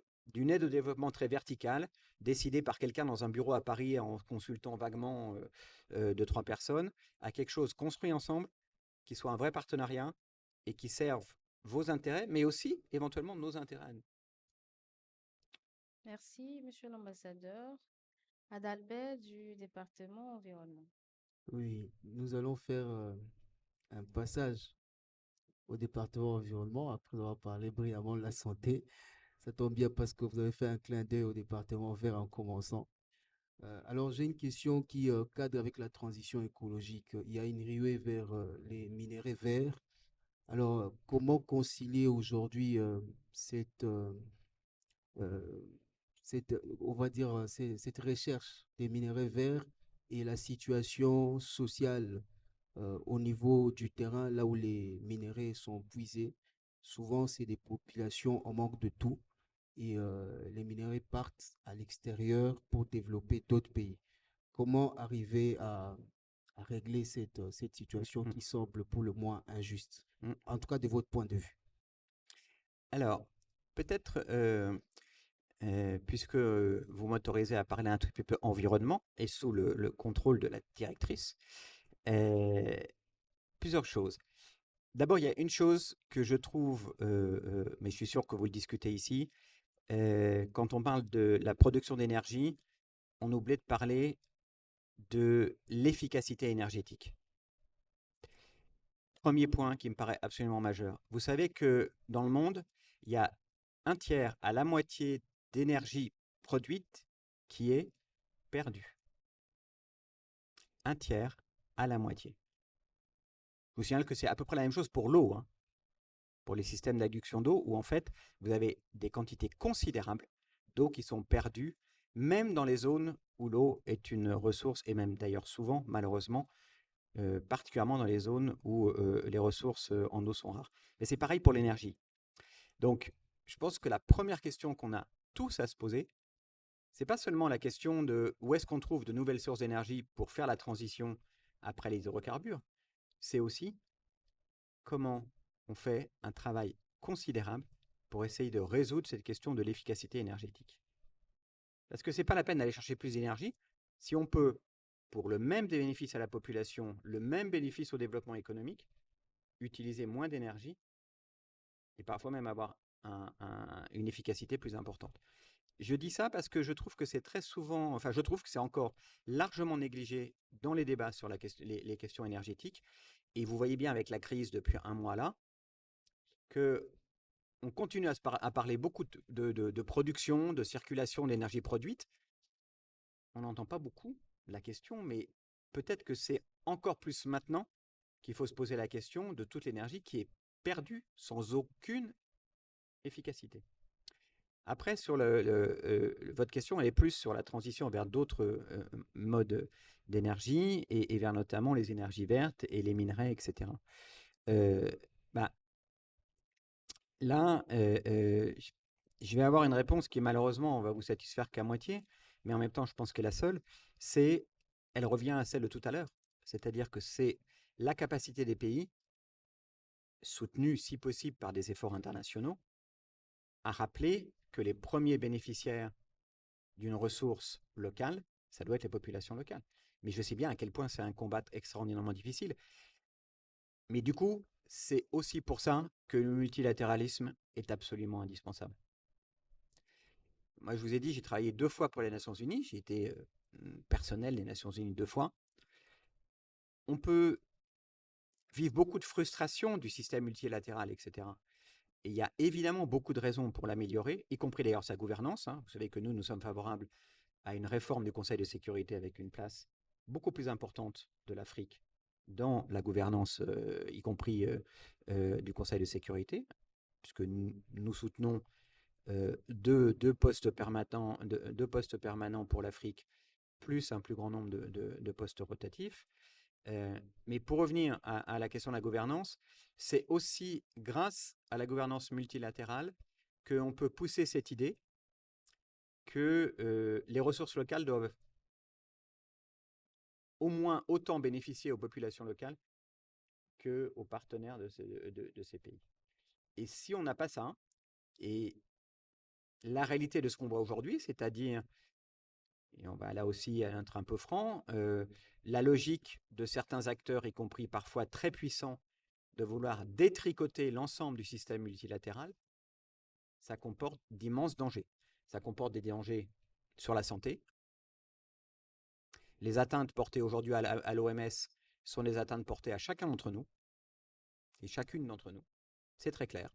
aide au développement très verticale, décidée par quelqu'un dans un bureau à Paris en consultant vaguement 2-3 personnes, à quelque chose construit ensemble, qui soit un vrai partenariat et qui serve vos intérêts, mais aussi éventuellement nos intérêts à nous. Merci, Monsieur l'ambassadeur. Adalbert du département environnement. Oui, nous allons faire un passage au département environnement après avoir parlé brillamment de la santé. Ça tombe bien parce que vous avez fait un clin d'œil au département vert en commençant. Alors, j'ai une question qui cadre avec la transition écologique. Il y a une ruée vers les minerais verts. Alors, comment concilier aujourd'hui euh, on va dire, cette recherche des minerais verts et la situation sociale au niveau du terrain, là où les minerais sont puisés? Souvent, c'est des populations en manque de tout et les minerais partent à l'extérieur pour développer d'autres pays. Comment arriver à régler cette situation Mm, qui semble pour le moins injuste, mm. en tout cas de votre point de vue? Alors, peut-être, puisque vous m'autorisez à parler un tout petit peu environnement et sous le contrôle de la directrice, euh, plusieurs choses. D'abord, il y a une chose que je trouve, mais je suis sûr que vous le discutez ici, quand on parle de la production d'énergie, on oublie de parler de l'efficacité énergétique. Premier point qui me paraît absolument majeur. Vous savez que dans le monde, il y a un tiers à la moitié d'énergie produite qui est perdue. Un tiers à la moitié. Je vous signale que c'est à peu près la même chose pour l'eau, hein, pour les systèmes d'adduction d'eau, où en fait, vous avez des quantités considérables d'eau qui sont perdues, même dans les zones où l'eau est une ressource, et même d'ailleurs souvent, malheureusement, particulièrement dans les zones où les ressources en eau sont rares. Mais c'est pareil pour l'énergie. Donc, je pense que la première question qu'on a tous à se poser, c'est pas seulement la question de où est-ce qu'on trouve de nouvelles sources d'énergie pour faire la transition après les hydrocarbures, c'est aussi comment on fait un travail considérable pour essayer de résoudre cette question de l'efficacité énergétique. Parce que c'est pas la peine d'aller chercher plus d'énergie si on peut, pour le même bénéfice à la population, le même bénéfice au développement économique, utiliser moins d'énergie et parfois même avoir une efficacité plus importante. Je dis ça parce que je trouve que c'est très souvent, enfin je trouve que c'est encore largement négligé dans les débats sur les questions énergétiques. Et vous voyez bien avec la crise depuis un mois là, que on continue à parler beaucoup de production, de circulation d'énergie produite. On n'entend pas beaucoup la question, mais peut-être que c'est encore plus maintenant qu'il faut se poser la question de toute l'énergie qui est perdue sans aucune efficacité. Après, sur votre question, elle est plus sur la transition vers d'autres modes d'énergie et vers notamment les énergies vertes et les minerais, etc. Bah, là, je vais avoir une réponse qui malheureusement va vous satisfaire qu'à moitié, mais en même temps, je pense qu'elle est la seule. Elle revient à celle de tout à l'heure. C'est-à-dire que c'est la capacité des pays, soutenus si possible par des efforts internationaux, à rappeler que les premiers bénéficiaires d'une ressource locale, ça doit être les populations locales. Mais je sais bien à quel point c'est un combat extraordinairement difficile. Mais du coup, c'est aussi pour ça que le multilatéralisme est absolument indispensable. Moi, je vous ai dit, j'ai travaillé 2 fois pour les Nations Unies. J'ai été personnel des Nations Unies 2 fois. On peut vivre beaucoup de frustration du système multilatéral, etc. Et il y a évidemment beaucoup de raisons pour l'améliorer, y compris d'ailleurs sa gouvernance. Hein. Vous savez que nous sommes favorables à une réforme du Conseil de sécurité avec une place beaucoup plus importante de l'Afrique dans la gouvernance, y compris du Conseil de sécurité, puisque nous soutenons deux postes permanents pour l'Afrique, plus un plus grand nombre de postes rotatifs. Mais pour revenir à la question de la gouvernance, c'est aussi grâce à la gouvernance multilatérale qu'on peut pousser cette idée que les ressources locales doivent au moins autant bénéficier aux populations locales qu'aux partenaires de ces pays. Et si on n'a pas ça, et la réalité de ce qu'on voit aujourd'hui, c'est-à-dire, et on va là aussi être un peu franc, la logique de certains acteurs, y compris parfois très puissants, de vouloir détricoter l'ensemble du système multilatéral, ça comporte d'immenses dangers. Ça comporte des dangers sur la santé, Les atteintes portées aujourd'hui à l'OMS sont des atteintes portées à chacun d'entre nous et chacune d'entre nous. C'est très clair.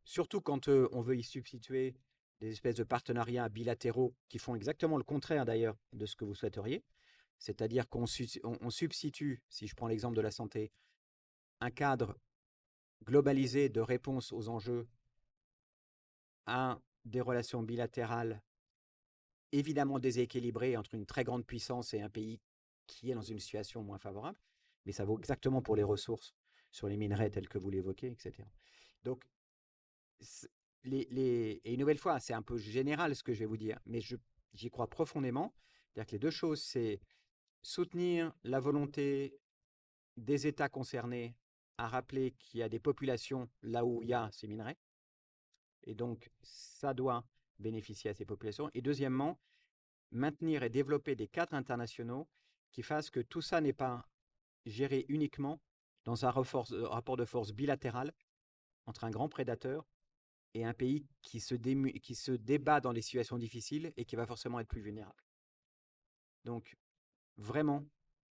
Surtout quand on veut y substituer des espèces de partenariats bilatéraux qui font exactement le contraire d'ailleurs de ce que vous souhaiteriez. C'est-à-dire qu'on substitue, si je prends l'exemple de la santé, un cadre globalisé de réponse aux enjeux à des relations bilatérales évidemment déséquilibrées entre une très grande puissance et un pays qui est dans une situation moins favorable, mais ça vaut exactement pour les ressources sur les minerais tels que vous l'évoquez, etc. Donc, et une nouvelle fois, c'est un peu général ce que je vais vous dire, mais j'y crois profondément. C'est-à-dire que les deux choses, c'est soutenir la volonté des États concernés à rappeler qu'il y a des populations là où il y a ces minerais, et donc ça doit bénéficier à ces populations. Et deuxièmement, maintenir et développer des cadres internationaux qui fassent que tout ça n'est pas géré uniquement dans un rapport de force bilatéral entre un grand prédateur et un pays qui se débat dans des situations difficiles et qui va forcément être plus vulnérable. Donc, vraiment,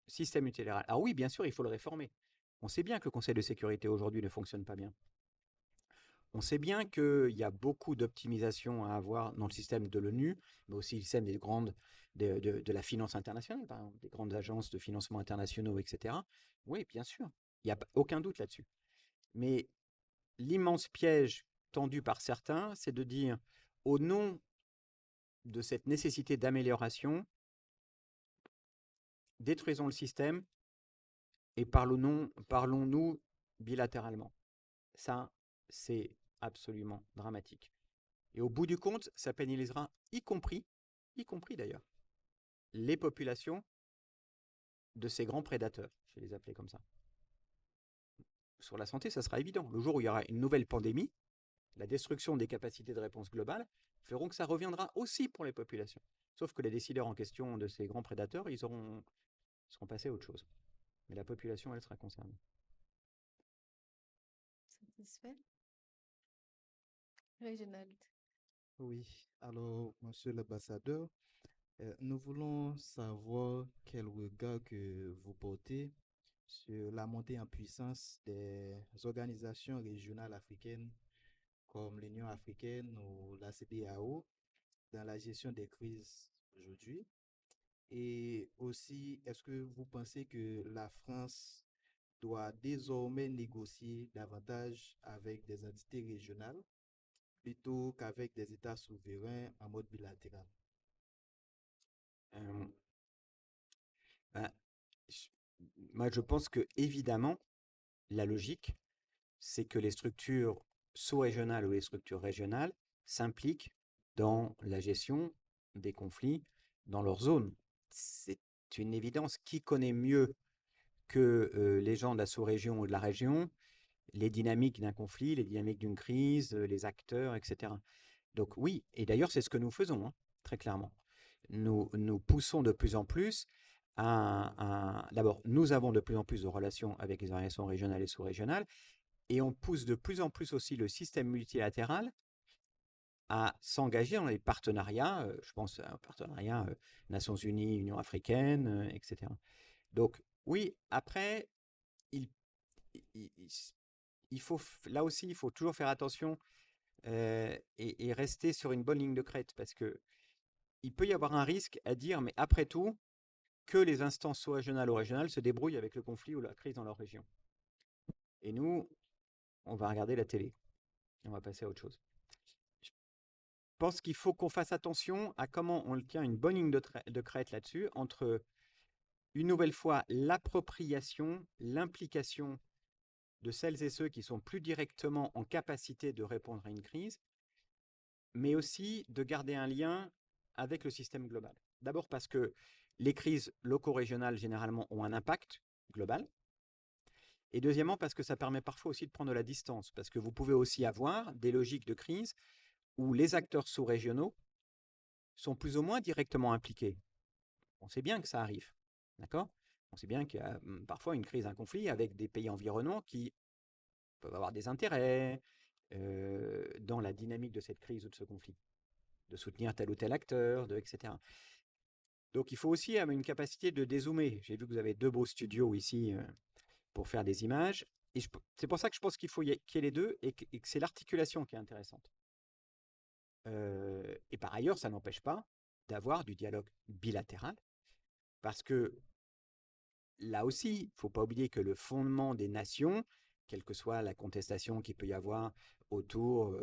système multilatéral. Alors oui, bien sûr, il faut le réformer. On sait bien que le Conseil de sécurité aujourd'hui ne fonctionne pas bien. On sait bien qu'il y a beaucoup d'optimisation à avoir dans le système de l'ONU, mais aussi le système de la finance internationale, par exemple, des grandes agences de financement internationaux, etc. Oui, bien sûr, il n'y a aucun doute là-dessus. Mais l'immense piège tendu par certains, c'est de dire, au nom de cette nécessité d'amélioration, détruisons le système et parlons-nous bilatéralement. Ça, c'est absolument dramatique. Et au bout du compte, ça pénalisera, y compris d'ailleurs, les populations de ces grands prédateurs, je vais les appeler comme ça. Sur la santé, ça sera évident. Le jour où il y aura une nouvelle pandémie, la destruction des capacités de réponse globale feront que ça reviendra aussi pour les populations. Sauf que les décideurs en question de ces grands prédateurs, ils seront passés à autre chose. Mais la population, elle sera concernée. Satisfait? Réginald. Oui, alors, monsieur l'ambassadeur, nous voulons savoir quel regard que vous portez sur la montée en puissance des organisations régionales africaines comme l'Union africaine ou la CEDEAO dans la gestion des crises aujourd'hui. Et aussi, est-ce que vous pensez que la France doit désormais négocier davantage avec des entités régionales plutôt qu'avec des États souverains en mode bilatéral? Ben, moi, je pense que évidemment, la logique, c'est que les structures sous-régionales ou les structures régionales s'impliquent dans la gestion des conflits dans leur zone. C'est une évidence. Qui connaît mieux que les gens de la sous-région ou de la région les dynamiques d'un conflit, les dynamiques d'une crise, les acteurs, etc. Donc oui, et d'ailleurs c'est ce que nous faisons, hein, très clairement. Nous poussons de plus en plus d'abord, nous avons de plus en plus de relations avec les organisations régionales et sous-régionales, et on pousse de plus en plus aussi le système multilatéral à s'engager dans les partenariats, je pense à un partenariat Nations Unies, Union africaine, etc. Donc oui, après, là aussi, il faut toujours faire attention et rester sur une bonne ligne de crête, parce que il peut y avoir un risque à dire, mais après tout, que les instances sous-régionales ou régionales se débrouillent avec le conflit ou la crise dans leur région. Et nous, on va regarder la télé. On va passer à autre chose. Je pense qu'il faut qu'on fasse attention à comment on tient une bonne ligne de crête là-dessus, entre, une nouvelle fois, l'appropriation, l'implication de celles et ceux qui sont plus directement en capacité de répondre à une crise, mais aussi de garder un lien avec le système global. D'abord parce que les crises loco-régionales, généralement, ont un impact global. Et deuxièmement, parce que ça permet parfois aussi de prendre de la distance, parce que vous pouvez aussi avoir des logiques de crise où les acteurs sous-régionaux sont plus ou moins directement impliqués. On sait bien que ça arrive, d'accord? On sait bien qu'il y a parfois une crise, un conflit avec des pays environnants qui peuvent avoir des intérêts dans la dynamique de cette crise ou de ce conflit, de soutenir tel ou tel acteur, etc. Donc, il faut aussi avoir une capacité de dézoomer. J'ai vu que vous avez 2 beaux studios ici pour faire des images. Et c'est pour ça que je pense qu'il faut qu'il y ait les deux et que c'est l'articulation qui est intéressante. Et par ailleurs, ça n'empêche pas d'avoir du dialogue bilatéral parce que là aussi, il ne faut pas oublier que le fondement des nations, quelle que soit la contestation qu'il peut y avoir autour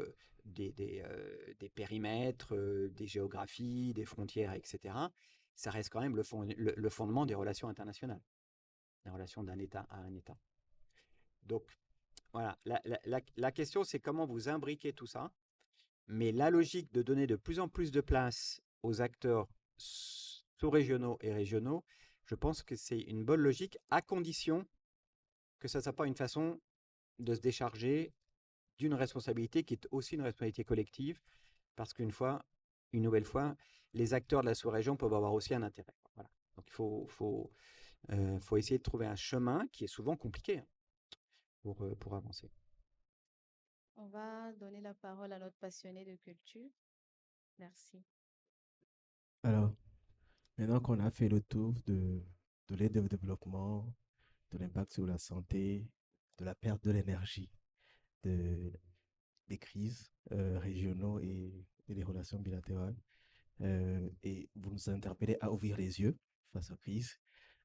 des périmètres, des géographies, des frontières, etc., ça reste quand même le fondement des relations internationales, des relations d'un État à un État. Donc, voilà, la question, c'est comment vous imbriquez tout ça, mais la logique de donner de plus en plus de place aux acteurs sous-régionaux et régionaux, je pense que c'est une bonne logique, à condition que ça ne soit pas une façon de se décharger d'une responsabilité qui est aussi une responsabilité collective, parce une nouvelle fois, les acteurs de la sous-région peuvent avoir aussi un intérêt. Voilà. Donc il faut essayer de trouver un chemin qui est souvent compliqué hein, pour avancer. On va donner la parole à notre passionné de culture. Merci. Alors, maintenant qu'on a fait le tour de l'aide au développement, de l'impact sur la santé, de la perte de l'énergie, de, des crises régionaux et des relations bilatérales, et vous nous interpellez à ouvrir les yeux face aux crises.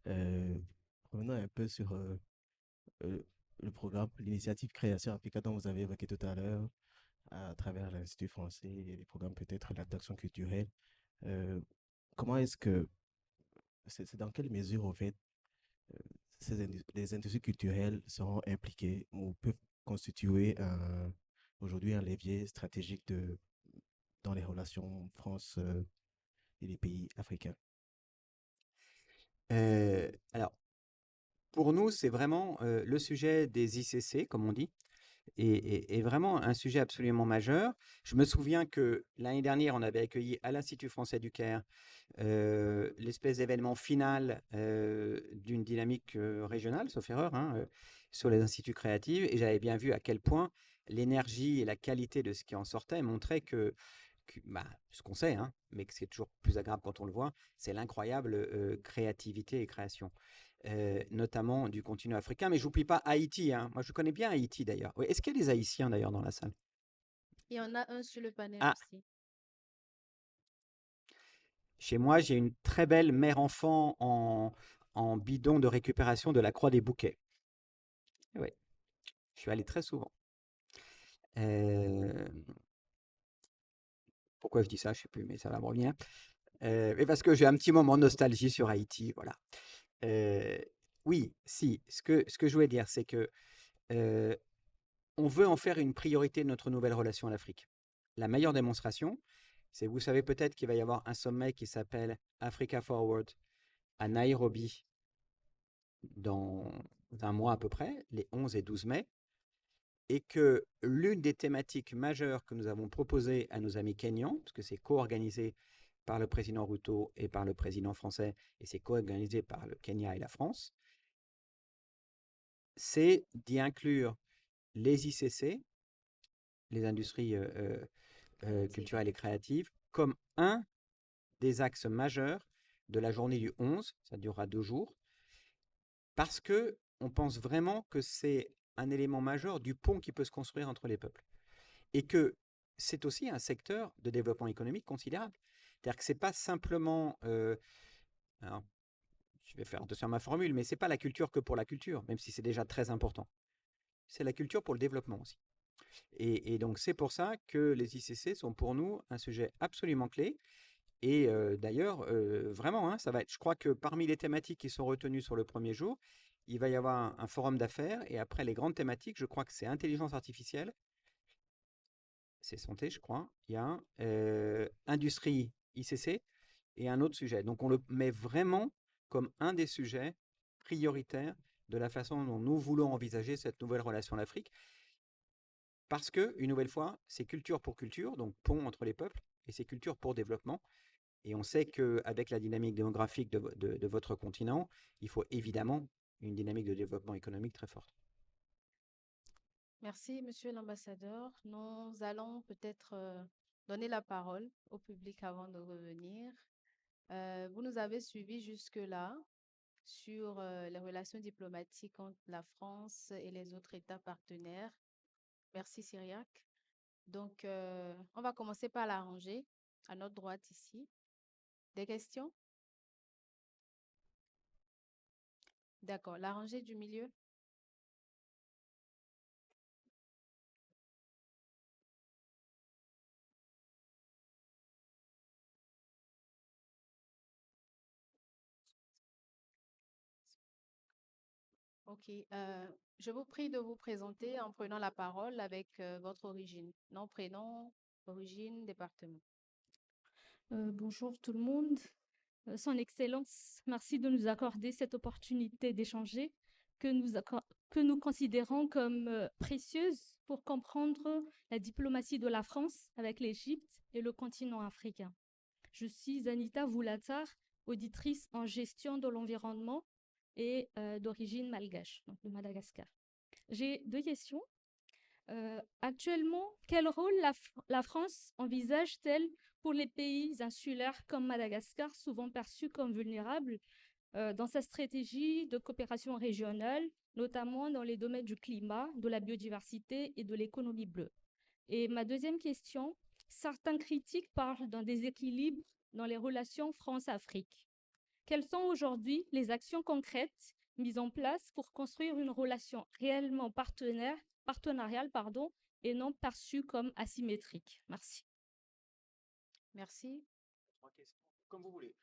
Revenons un peu sur euh, le programme, l'initiative Création Africa dont vous avez évoqué tout à l'heure, à travers l'Institut français et les programmes peut-être d'action culturelle. Euh, Comment est-ce que, c'est dans quelle mesure, en fait, les industries culturelles seront impliquées ou peuvent constituer aujourd'hui un levier stratégique dans les relations France et les pays africains? Alors, pour nous, c'est vraiment le sujet des ICC, comme on dit, est vraiment un sujet absolument majeur. Je me souviens que l'année dernière, on avait accueilli à l'Institut français du Caire l'espèce d'événement final d'une dynamique régionale, sauf erreur, hein, sur les instituts créatifs, et j'avais bien vu à quel point l'énergie et la qualité de ce qui en sortait montraient bah, ce qu'on sait, hein, mais que c'est toujours plus agréable quand on le voit, c'est l'incroyable créativité et création. Notamment du continent africain, mais j'oublie pas Haïti. Hein. Moi, je connais bien Haïti d'ailleurs. Oui, est-ce qu'il y a des Haïtiens d'ailleurs dans la salle? Il y en a un sur le panel Ah, aussi. chez moi, j'ai une très belle mère-enfant en bidon de récupération de la Croix des Bouquets. Oui, je suis allé très souvent. Euh, Pourquoi je dis ça, je ne sais plus, mais ça va me revenir. Mais parce que j'ai un petit moment de nostalgie sur Haïti, voilà. Oui, si, ce que je voulais dire, c'est que on veut en faire une priorité de notre nouvelle relation à l'Afrique. La meilleure démonstration, c'est, vous savez peut-être qu'il va y avoir un sommet qui s'appelle Africa Forward à Nairobi dans un mois à peu près, les 11 et 12 mai, et que l'une des thématiques majeures que nous avons proposées à nos amis kenyans, parce que c'est co-organisé par le président Ruto et par le président français, et c'est co-organisé par le Kenya et la France, c'est d'y inclure les ICC, les industries culturelles et créatives, comme un des axes majeurs de la journée du 11, ça durera 2 jours, parce que on pense vraiment que c'est un élément majeur du pont qui peut se construire entre les peuples. Et que c'est aussi un secteur de développement économique considérable. C'est-à-dire que ce n'est pas simplement, alors, je vais faire attention à ma formule, mais ce n'est pas la culture que pour la culture, même si c'est déjà très important. C'est la culture pour le développement aussi. Et donc c'est pour ça que les ICC sont pour nous un sujet absolument clé. Et d'ailleurs, vraiment, hein, ça va être, je crois que parmi les thématiques qui sont retenues sur le premier jour, il va y avoir un forum d'affaires. Et après, les grandes thématiques, je crois que c'est intelligence artificielle, c'est santé, je crois. Il y a industrie ICC et un autre sujet. Donc on le met vraiment comme un des sujets prioritaires de la façon dont nous voulons envisager cette nouvelle relation à l'Afrique. Parce que, une nouvelle fois, c'est culture pour culture, donc pont entre les peuples, et c'est culture pour développement. Et on sait qu'avec la dynamique démographique de votre continent, il faut évidemment une dynamique de développement économique très forte. Merci, Monsieur l'ambassadeur. Nous allons peut-être donner la parole au public avant de revenir. Vous nous avez suivis jusque-là sur les relations diplomatiques entre la France et les autres États partenaires. Merci, Cyriac. Donc, on va commencer par la rangée à notre droite ici. Des questions? D'accord. La rangée du milieu? OK. Je vous prie de vous présenter en prenant la parole avec votre origine. Nom, prénom, origine, département. Bonjour tout le monde. Son Excellence, merci de nous accorder cette opportunité d'échanger que nous considérons comme précieuse pour comprendre la diplomatie de la France avec l'Égypte et le continent africain. Je suis Anita Voulatar, auditrice en gestion de l'environnement et d'origine malgache, donc de Madagascar. J'ai deux questions. Actuellement, quel rôle la France envisage-t-elle pour les pays insulaires comme Madagascar, souvent perçus comme vulnérables, dans sa stratégie de coopération régionale, notamment dans les domaines du climat, de la biodiversité et de l'économie bleue? Et ma deuxième question, certains critiques parlent d'un déséquilibre dans les relations France-Afrique. Quelles sont aujourd'hui les actions concrètes mises en place pour construire une relation réellement partenariale, et non perçue comme asymétrique? Merci. Merci. Comme vous voulez.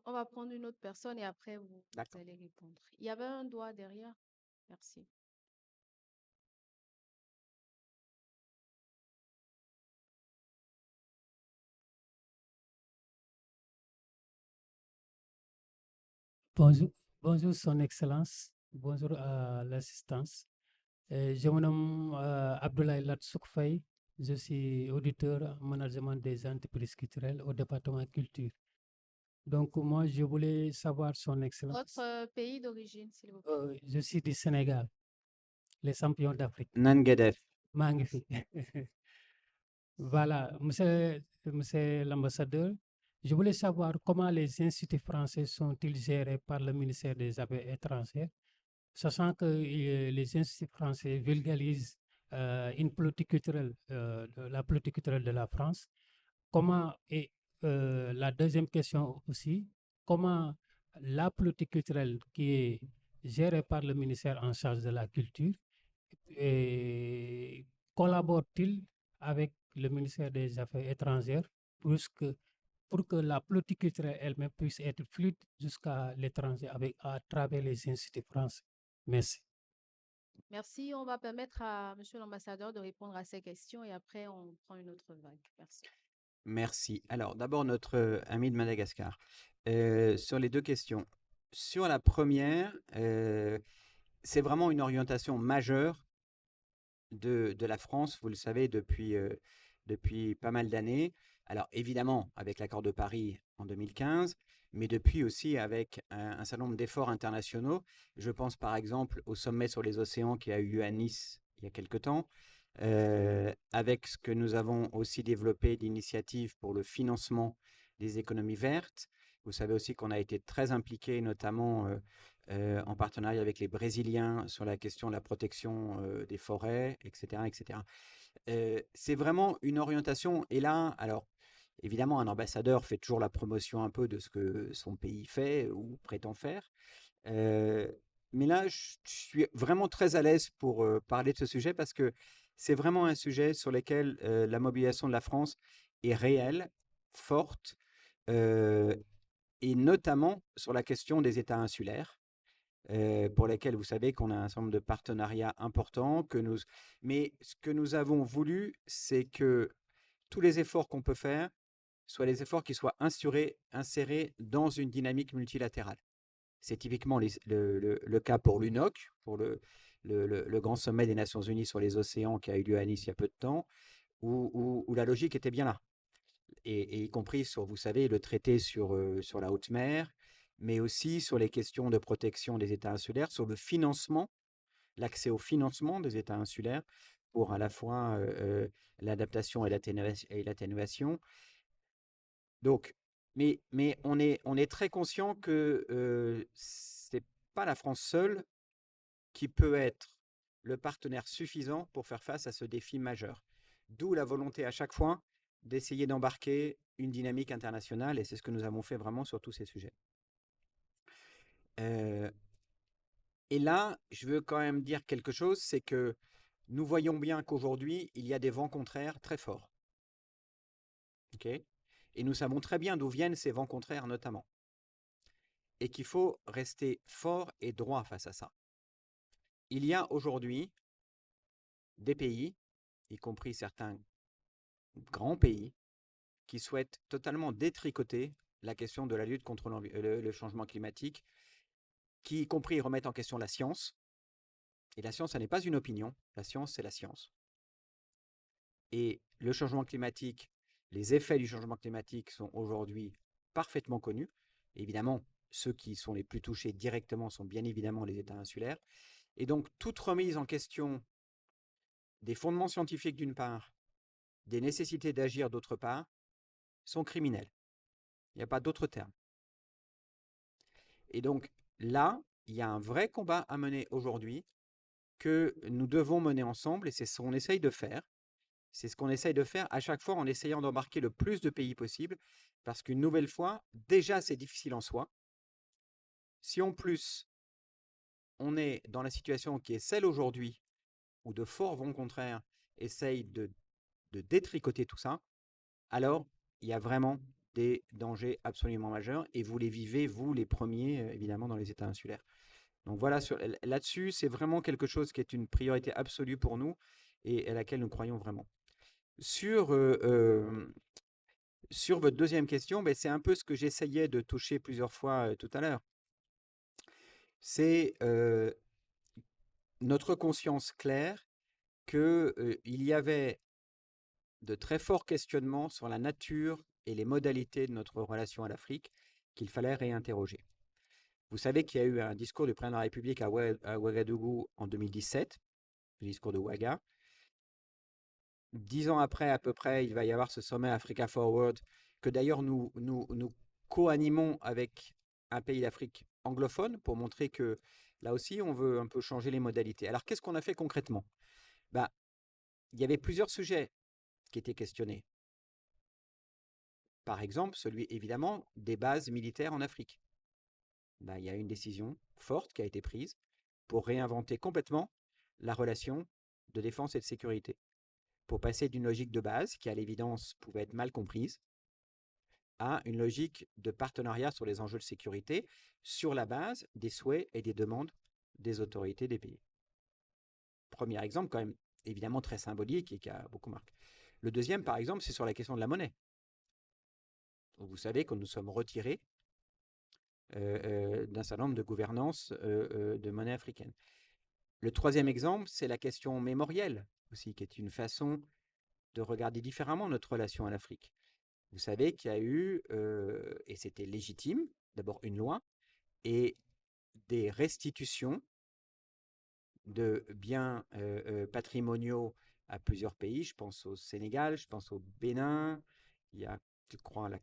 On va prendre une autre personne et après vous D'accord. allez répondre. Il y avait un doigt derrière. Merci. Bonjour, bonjour Son Excellence, bonjour à l'assistance. Je me nomme Abdoulaye Latsouk Faye, je suis auditeur en management des entreprises culturelles au département culture. Donc moi, je voulais savoir Son Excellence. Votre pays d'origine, s'il vous plaît. Je suis du Sénégal, les champions d'Afrique. Nangadef. Magnifique. Voilà, monsieur l'ambassadeur, je voulais savoir comment les instituts français sont-ils gérés par le ministère des Affaires étrangères, sachant que les instituts français vulgarisent une politique culturelle, la politique culturelle de la France. Comment, et la deuxième question aussi, comment la politique culturelle qui est gérée par le ministère en charge de la culture collabore-t-il avec le ministère des Affaires étrangères pour que la politique culturelle elle-même puisse être fluide jusqu'à l'étranger à travers les instituts français? Merci. Merci. On va permettre à monsieur l'ambassadeur de répondre à ces questions et après on prend une autre vague. Merci. Merci. Alors, d'abord, notre ami de Madagascar. Sur les deux questions. Sur la première, c'est vraiment une orientation majeure de la France, vous le savez, depuis pas mal d'années. Alors, évidemment, avec l'accord de Paris en 2015, mais depuis aussi avec un certain nombre d'efforts internationaux. Je pense par exemple au sommet sur les océans qui a eu lieu à Nice il y a quelque temps, avec ce que nous avons aussi développé d'initiatives pour le financement des économies vertes. Vous savez aussi qu'on a été très impliqués, notamment en partenariat avec les Brésiliens sur la question de la protection des forêts, etc. etc. C'est vraiment une orientation. Et là, alors, évidemment, un ambassadeur fait toujours la promotion un peu de ce que son pays fait ou prétend faire. Mais là, je suis vraiment très à l'aise pour parler de ce sujet parce que c'est vraiment un sujet sur lequel la mobilisation de la France est réelle, forte, et notamment sur la question des États insulaires, pour lesquels vous savez qu'on a un certain nombre de partenariats importants. Mais ce que nous avons voulu, c'est que tous les efforts qu'on peut faire soient les efforts qui soient insérés dans une dynamique multilatérale. C'est typiquement le cas pour l'UNOC, pour le grand sommet des Nations Unies sur les océans qui a eu lieu à Nice il y a peu de temps, où la logique était bien là. Et y compris sur, vous savez, le traité sur la haute mer, mais aussi sur les questions de protection des États insulaires, sur le financement, l'accès au financement des États insulaires pour à la fois l'adaptation et l'atténuation. Donc, Mais on est très conscient que c'est pas la France seule qui peut être le partenaire suffisant pour faire face à ce défi majeur. D'où la volonté à chaque fois d'essayer d'embarquer une dynamique internationale, et c'est ce que nous avons fait vraiment sur tous ces sujets. Et là, je veux quand même dire quelque chose, c'est que nous voyons bien qu'aujourd'hui, il y a des vents contraires très forts. Ok ? Et nous savons très bien d'où viennent ces vents contraires notamment. Et qu'il faut rester fort et droit face à ça. Il y a aujourd'hui des pays, y compris certains grands pays, qui souhaitent totalement détricoter la question de la lutte contre le changement climatique, qui y compris remettent en question la science. Et la science, ça n'est pas une opinion, la science, c'est la science. Et le changement climatique, les effets du changement climatique sont aujourd'hui parfaitement connus. Évidemment, ceux qui sont les plus touchés directement sont bien évidemment les États insulaires. Et donc, toute remise en question des fondements scientifiques d'une part, des nécessités d'agir d'autre part, sont criminels. Il n'y a pas d'autre terme. Et donc, là, il y a un vrai combat à mener aujourd'hui que nous devons mener ensemble, et c'est ce qu'on essaye de faire. C'est ce qu'on essaye de faire à chaque fois en essayant d'embarquer le plus de pays possible, parce qu'une nouvelle fois, déjà c'est difficile en soi. Si en plus, on est dans la situation qui est celle aujourd'hui, où de forts vents contraires essayent de détricoter tout ça, alors il y a vraiment des dangers absolument majeurs, et vous les vivez, vous les premiers, évidemment, dans les États insulaires. Donc voilà, là-dessus, c'est vraiment quelque chose qui est une priorité absolue pour nous, et à laquelle nous croyons vraiment. Sur votre deuxième question, ben, c'est un peu ce que j'essayais de toucher plusieurs fois tout à l'heure. C'est notre conscience claire qu'il y avait de très forts questionnements sur la nature et les modalités de notre relation à l'Afrique qu'il fallait réinterroger. Vous savez qu'il y a eu un discours du président de la République à Ouagadougou en 2017, le discours de Ouaga. 10 ans après, à peu près, il va y avoir ce sommet Africa Forward, que d'ailleurs nous co-animons avec un pays d'Afrique anglophone pour montrer que là aussi, on veut un peu changer les modalités. Alors, qu'est-ce qu'on a fait concrètement? Bah, il y avait plusieurs sujets qui étaient questionnés. Par exemple, celui évidemment des bases militaires en Afrique. Bah, il y a une décision forte qui a été prise pour réinventer complètement la relation de défense et de sécurité, pour passer d'une logique de base, qui à l'évidence pouvait être mal comprise, à une logique de partenariat sur les enjeux de sécurité, sur la base des souhaits et des demandes des autorités des pays. Premier exemple, quand même, évidemment très symbolique et qui a beaucoup marqué. Le deuxième, par exemple, c'est sur la question de la monnaie. Vous savez que nous sommes retirés d'un certain nombre de gouvernances de monnaie africaine. Le troisième exemple, c'est la question mémorielle aussi, qui est une façon de regarder différemment notre relation à l'Afrique. Vous savez qu'il y a eu, et c'était légitime, d'abord une loi, et des restitutions de biens patrimoniaux à plusieurs pays. Je pense au Sénégal, je pense au Bénin, il y a, je crois, la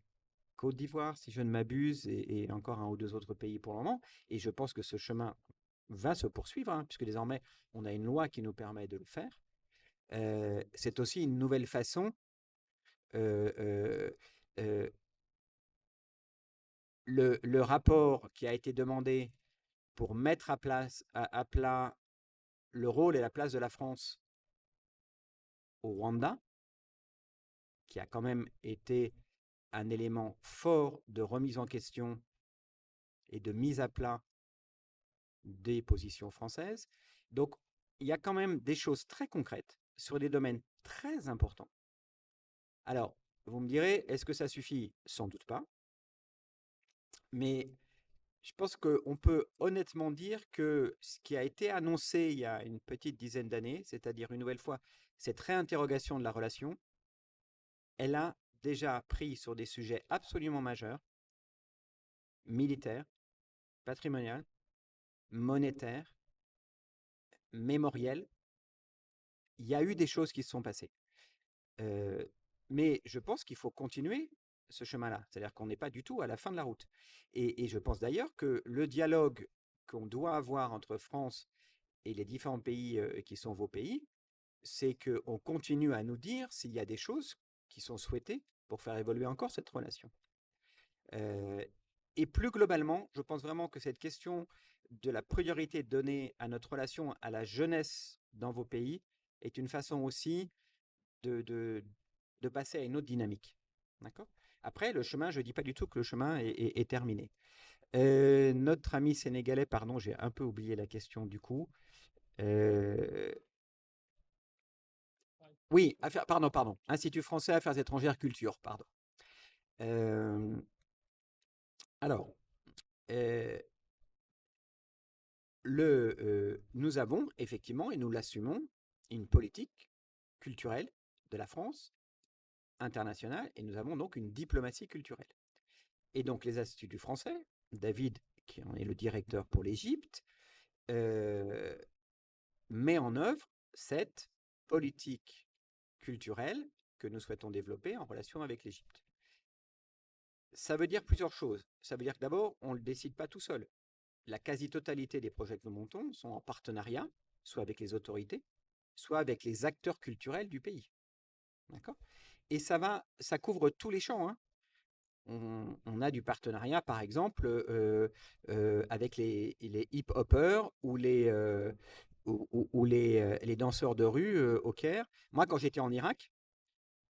Côte d'Ivoire, si je ne m'abuse, et encore un ou deux autres pays pour le moment. Et je pense que ce chemin va se poursuivre, hein, puisque désormais, on a une loi qui nous permet de le faire. C'est aussi une nouvelle façon le rapport qui a été demandé pour mettre à plat le rôle et la place de la France au Rwanda, qui a quand même été un élément fort de remise en question et de mise à plat des positions françaises. Donc, il y a quand même des choses très concrètes sur des domaines très importants. Alors, vous me direz, est-ce que ça suffit? Sans doute pas. Mais je pense qu'on peut honnêtement dire que ce qui a été annoncé il y a une petite dizaine d'années, c'est-à-dire une nouvelle fois cette réinterrogation de la relation, elle a déjà pris sur des sujets absolument majeurs, militaires, patrimoniaux, monétaires, mémoriels. Il y a eu des choses qui se sont passées. Mais je pense qu'il faut continuer ce chemin-là. C'est-à-dire qu'on n'est pas du tout à la fin de la route. Et je pense d'ailleurs que le dialogue qu'on doit avoir entre France et les différents pays qui sont vos pays, c'est qu'on continue à nous dire s'il y a des choses qui sont souhaitées pour faire évoluer encore cette relation. Et plus globalement, je pense vraiment que cette question de la priorité donnée à notre relation à la jeunesse dans vos pays est une façon aussi de passer à une autre dynamique. D'accord ? Après, le chemin, je ne dis pas du tout que le chemin est terminé. Notre ami sénégalais, pardon, j'ai un peu oublié la question du coup. Oui, pardon. Institut français, Affaires étrangères, culture, pardon. Alors, nous avons effectivement, et nous l'assumons, une politique culturelle de la France internationale, et nous avons donc une diplomatie culturelle. Et donc les instituts français, David, qui en est le directeur pour l'Égypte, met en œuvre cette politique culturelle que nous souhaitons développer en relation avec l'Égypte. Ça veut dire plusieurs choses. Ça veut dire que d'abord, on ne le décide pas tout seul. La quasi-totalité des projets que nous montons sont en partenariat, soit avec les autorités, soit avec les acteurs culturels du pays. D'accord ? Et ça couvre tous les champs, hein. On a du partenariat, par exemple, avec les hip-hoppers ou les danseurs de rue au Caire. Moi, quand j'étais en Irak,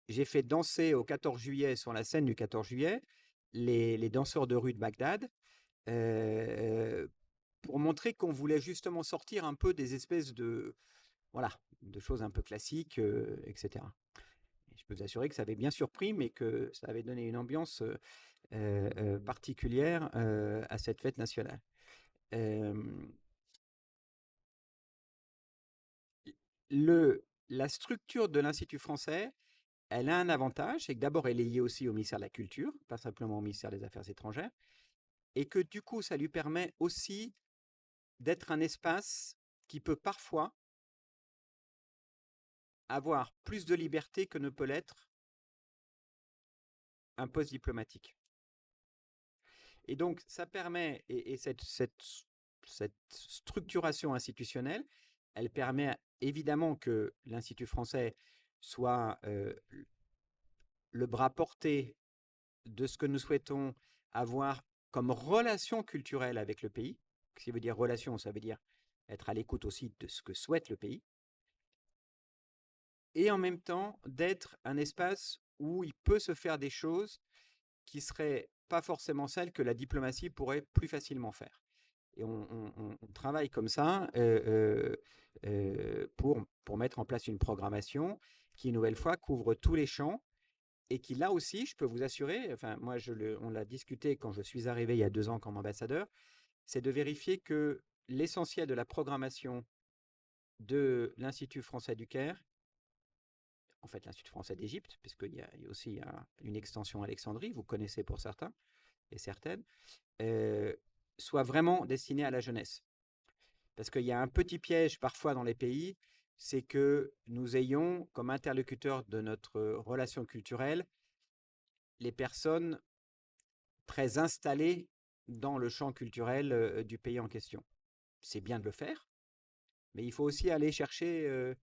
j'ai fait danser au 14 juillet, sur la scène du 14 juillet, les danseurs de rue de Bagdad, pour montrer qu'on voulait justement sortir un peu des espèces de choses un peu classiques, etc. Et je peux vous assurer que ça avait bien surpris, mais que ça avait donné une ambiance particulière à cette fête nationale. La structure de l'Institut français, elle a un avantage, c'est que d'abord, elle est liée aussi au ministère de la Culture, pas simplement au ministère des Affaires étrangères, et que du coup, ça lui permet aussi d'être un espace qui peut parfois avoir plus de liberté que ne peut l'être un poste diplomatique. Et donc, ça permet, et cette structuration institutionnelle, elle permet évidemment que l'Institut français soit le bras porté de ce que nous souhaitons avoir comme relation culturelle avec le pays. Ce qui veut dire relation, ça veut dire être à l'écoute aussi de ce que souhaite le pays. Et en même temps, d'être un espace où il peut se faire des choses qui ne seraient pas forcément celles que la diplomatie pourrait plus facilement faire. Et on travaille comme ça pour mettre en place une programmation qui, une nouvelle fois, couvre tous les champs et qui, là aussi, je peux vous assurer, enfin, moi, on l'a discuté quand je suis arrivé il y a 2 ans comme ambassadeur, c'est de vérifier que l'essentiel de la programmation de l'Institut français du Caire, en fait l'Institut français d'Égypte, puisqu'il y a aussi une extension à Alexandrie, vous connaissez pour certains et certaines, soit vraiment destiné à la jeunesse. Parce qu'il y a un petit piège parfois dans les pays, c'est que nous ayons comme interlocuteurs de notre relation culturelle les personnes très installées dans le champ culturel du pays en question. C'est bien de le faire, mais il faut aussi aller chercher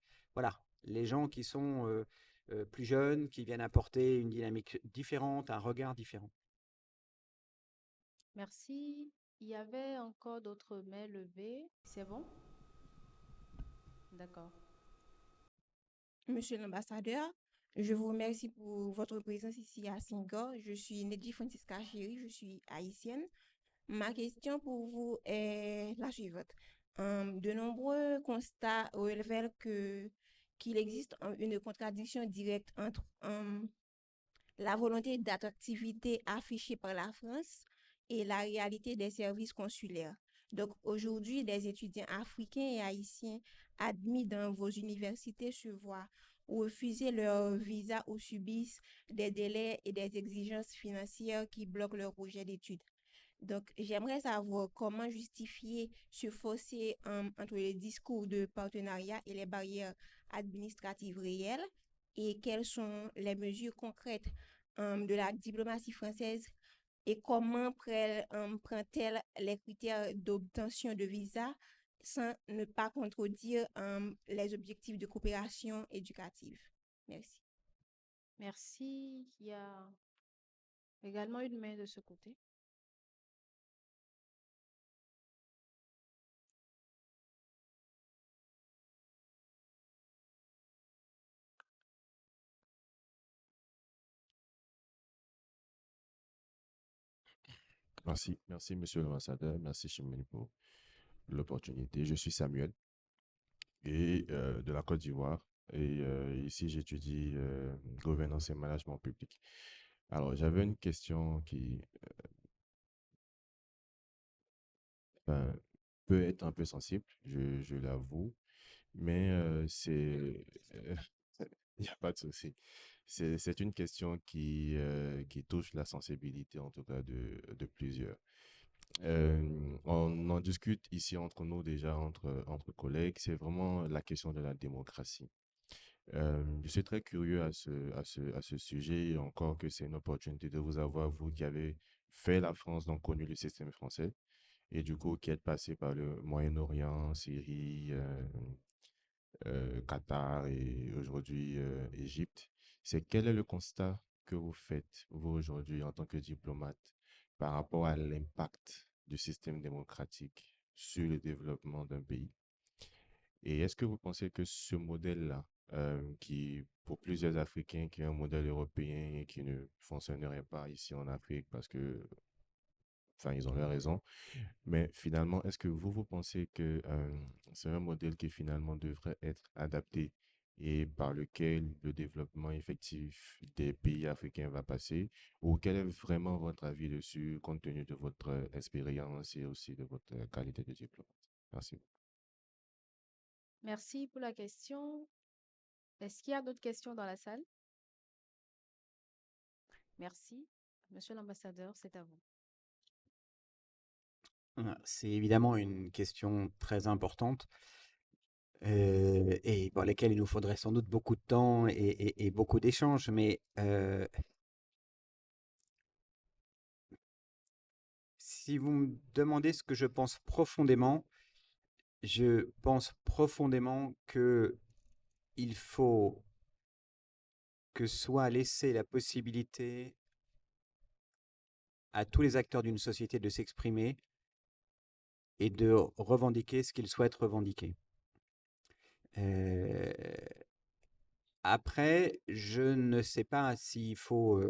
les gens qui sont plus jeunes, qui viennent apporter une dynamique différente, un regard différent. Merci. Il y avait encore d'autres mains levées. C'est bon? D'accord. Monsieur l'ambassadeur, je vous remercie pour votre présence ici à Senghor. Je suis Nedji Francisca Chéri, je suis haïtienne. Ma question pour vous est la suivante. De nombreux constats révèlent qu'il existe une contradiction directe entre la volonté d'attractivité affichée par la France et la réalité des services consulaires. Donc aujourd'hui, des étudiants africains et haïtiens admis dans vos universités se voient refuser leur visa ou subissent des délais et des exigences financières qui bloquent leur projet d'études. Donc, j'aimerais savoir comment justifier ce fossé entre les discours de partenariat et les barrières administratives réelles et quelles sont les mesures concrètes de la diplomatie française et comment prend-elle les critères d'obtention de visa sans ne pas contredire les objectifs de coopération éducative? Merci. Merci. Il y a également une main de ce côté. Merci, monsieur l'ambassadeur. Merci, Chimène, pour l'opportunité. Je suis Samuel et de la Côte d'Ivoire. Et ici, j'étudie gouvernance et management public. Alors, j'avais une question qui ben, peut être un peu sensible, je l'avoue, mais il n'y a pas de souci. C'est une question qui touche la sensibilité, en tout cas, de plusieurs. On en discute ici entre nous déjà, entre collègues. C'est vraiment la question de la démocratie. Je suis très curieux à ce sujet, et encore que c'est une opportunité de vous avoir, vous qui avez fait la France, donc connu le système français, et du coup qui êtes passé par le Moyen-Orient, Syrie, Qatar et aujourd'hui Égypte. C'est quel est le constat que vous faites, vous aujourd'hui, en tant que diplomate, par rapport à l'impact du système démocratique sur le développement d'un pays? Et est-ce que vous pensez que ce modèle-là, qui, pour plusieurs Africains, qui est un modèle européen et qui ne fonctionnerait pas ici en Afrique parce que, enfin, ils ont leur raison, mais finalement, est-ce que vous pensez que c'est un modèle qui finalement devrait être adapté et par lequel le développement effectif des pays africains va passer? Ou quel est vraiment votre avis dessus, compte tenu de votre expérience et aussi de votre qualité de diplomate? Merci. Merci pour la question. Est-ce qu'il y a d'autres questions dans la salle? Merci. Monsieur l'ambassadeur, c'est à vous. C'est évidemment une question très importante et pour laquelle il nous faudrait sans doute beaucoup de temps et beaucoup d'échanges. Mais si vous me demandez ce que je pense profondément qu'il faut que soit laissée la possibilité à tous les acteurs d'une société de s'exprimer et de revendiquer ce qu'ils souhaitent revendiquer. Après, je ne sais pas s'il faut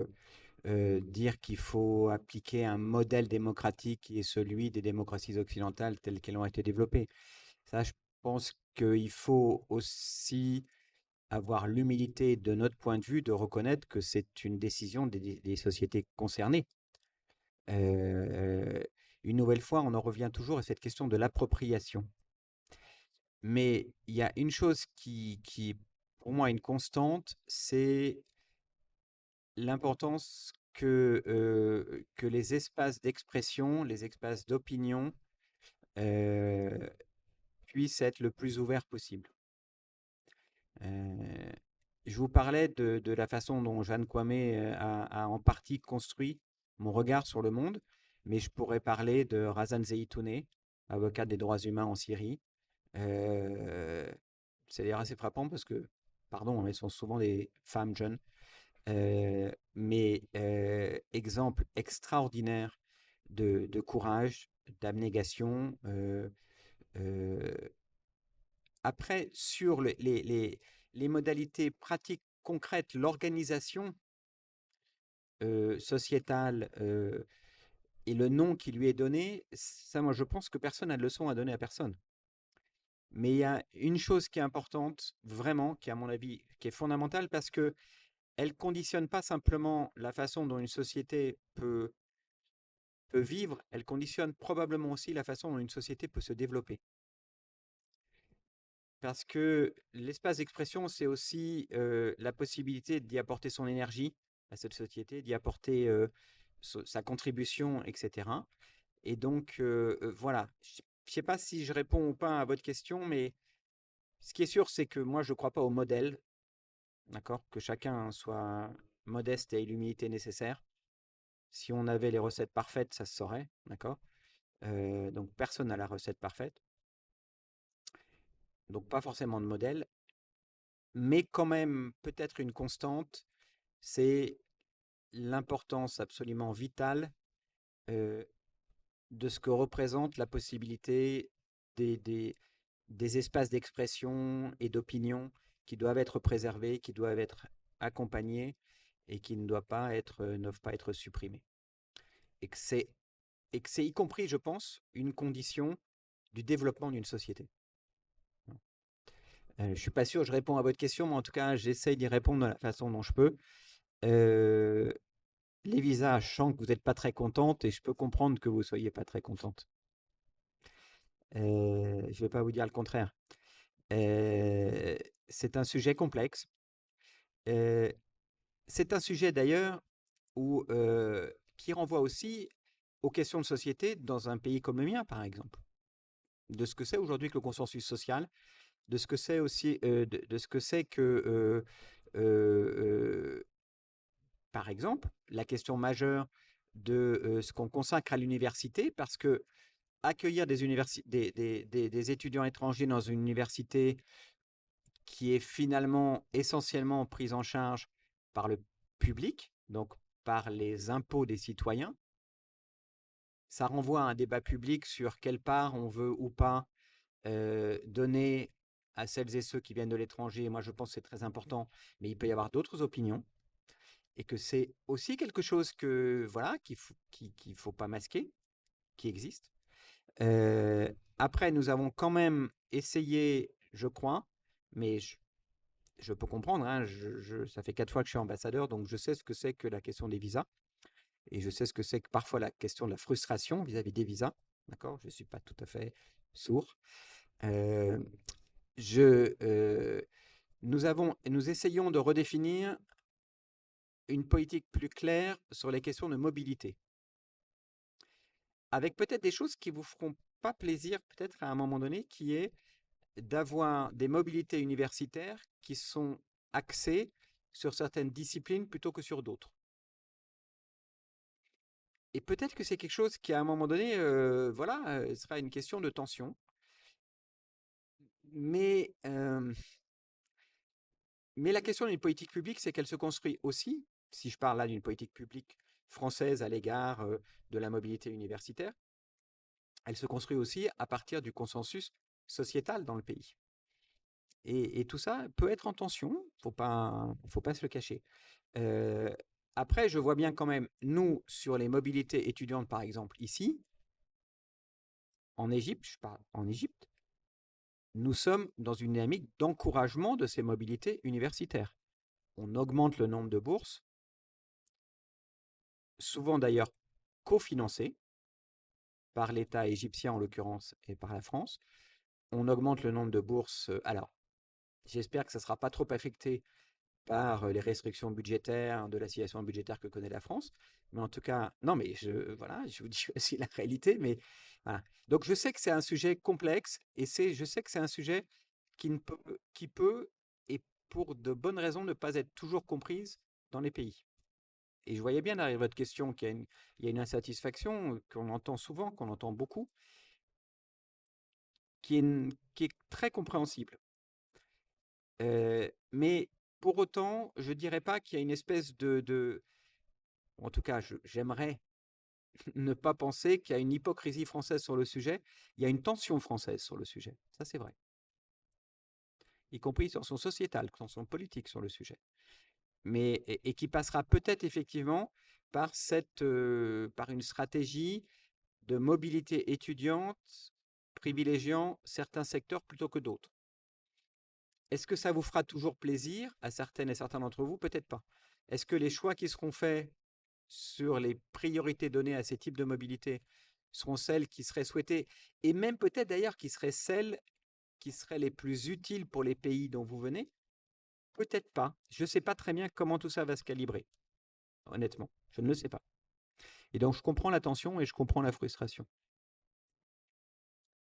dire qu'il faut appliquer un modèle démocratique qui est celui des démocraties occidentales telles qu'elles ont été développées. Ça, je pense qu'il faut aussi avoir l'humilité, de notre point de vue, de reconnaître que c'est une décision des sociétés concernées. Une nouvelle fois, on en revient toujours à cette question de l'appropriation. Mais il y a une chose qui, pour moi, est une constante, c'est l'importance que les espaces d'expression, les espaces d'opinion puissent être le plus ouverts possible. Je vous parlais de la façon dont Jeanne Kwame a en partie construit mon regard sur le monde, mais je pourrais parler de Razan Zeitouneh, avocat des droits humains en Syrie. C'est d'ailleurs assez frappant parce que, pardon, elles sont souvent des femmes jeunes, mais exemple extraordinaire de courage, d'abnégation. Après, sur les modalités pratiques concrètes, l'organisation sociétale et le nom qui lui est donné, ça, moi, je pense que personne n'a de leçon à donner à personne. Mais il y a une chose qui est importante, vraiment, qui, à mon avis, qui est fondamentale, parce que elle conditionne pas simplement la façon dont une société peut vivre, elle conditionne probablement aussi la façon dont une société peut se développer. Parce que l'espace d'expression, c'est aussi la possibilité d'y apporter son énergie à cette société, d'y apporter sa contribution, etc. Et donc, voilà. Je ne sais pas si je réponds ou pas à votre question, mais ce qui est sûr, c'est que moi, je ne crois pas au modèle, d'accord? Que chacun soit modeste et l'humilité nécessaire. Si on avait les recettes parfaites, ça se saurait, d'accord? Donc personne n'a la recette parfaite. Donc pas forcément de modèle, mais quand même peut-être une constante, c'est l'importance absolument vitale de ce que représente la possibilité des espaces d'expression et d'opinion qui doivent être préservés, qui doivent être accompagnés et qui ne doivent pas être supprimés. Et que c'est y compris, je pense, une condition du développement d'une société. Je ne suis pas sûr, je réponds à votre question, mais en tout cas, j'essaye d'y répondre de la façon dont je peux. Les visas, je sens que vous n'êtes pas très contente et je peux comprendre que vous ne soyez pas très contente. Je ne vais pas vous dire le contraire. C'est un sujet complexe. C'est un sujet d'ailleurs qui renvoie aussi aux questions de société dans un pays comme le mien, par exemple. De ce que c'est aujourd'hui que le consensus social, de ce que c'est aussi, de ce que c'est que, par exemple, la question majeure de ce qu'on consacre à l'université, parce que accueillir des étudiants étrangers dans une université qui est finalement essentiellement prise en charge par le public, donc par les impôts des citoyens, ça renvoie à un débat public sur quelle part on veut ou pas donner à celles et ceux qui viennent de l'étranger. Moi, je pense que c'est très important, mais il peut y avoir d'autres opinions et que c'est aussi quelque chose qu'il ne faut pas masquer, qui existe. Après, nous avons quand même essayé, je crois, mais je peux comprendre, hein, ça fait 4 fois que je suis ambassadeur, donc je sais ce que c'est que la question des visas. Et je sais ce que c'est que parfois la question de la frustration vis-à-vis des visas. D'accord? Je ne suis pas tout à fait sourd. Nous essayons de redéfinir une politique plus claire sur les questions de mobilité. Avec peut-être des choses qui ne vous feront pas plaisir, peut-être à un moment donné, qui est d'avoir des mobilités universitaires qui sont axées sur certaines disciplines plutôt que sur d'autres. Et peut-être que c'est quelque chose qui, à un moment donné, sera une question de tension. Mais la question d'une politique publique, c'est qu'elle se construit aussi, si je parle là d'une politique publique française à l'égard de la mobilité universitaire, elle se construit aussi à partir du consensus sociétal dans le pays. Et tout ça peut être en tension, faut pas se le cacher. Après, je vois bien quand même, nous, sur les mobilités étudiantes, par exemple, ici, en Égypte, je parle en Égypte, nous sommes dans une dynamique d'encouragement de ces mobilités universitaires. On augmente le nombre de bourses, souvent d'ailleurs cofinancées par l'État égyptien en l'occurrence et par la France. On augmente le nombre de bourses. Alors, j'espère que ça ne sera pas trop affecté par les restrictions budgétaires, de la situation budgétaire que connaît la France. Mais en tout cas, non, mais je vous dis aussi la réalité. Mais voilà. Donc, je sais que c'est un sujet complexe et je sais que c'est un sujet qui peut, et pour de bonnes raisons, ne pas être toujours comprise dans les pays. Et je voyais bien derrière votre question qu'il y a une insatisfaction qu'on entend souvent, qu'on entend beaucoup, qui est très compréhensible. Mais pour autant, je ne dirais pas qu'il y a une espèce en tout cas, j'aimerais ne pas penser qu'il y a une hypocrisie française sur le sujet. Il y a une tension française sur le sujet. Ça, c'est vrai. Y compris tension sociétale, tension politique sur le sujet. Mais, et qui passera peut-être effectivement par une stratégie de mobilité étudiante privilégiant certains secteurs plutôt que d'autres. Est-ce que ça vous fera toujours plaisir à certaines et certains d'entre vous? Peut-être pas. Est-ce que les choix qui seront faits sur les priorités données à ces types de mobilité seront celles qui seraient souhaitées, et même peut-être d'ailleurs qui seraient celles qui seraient les plus utiles pour les pays dont vous venez? Peut-être pas. Je ne sais pas très bien comment tout ça va se calibrer. Honnêtement, je ne le sais pas. Et donc, je comprends la tension et je comprends la frustration.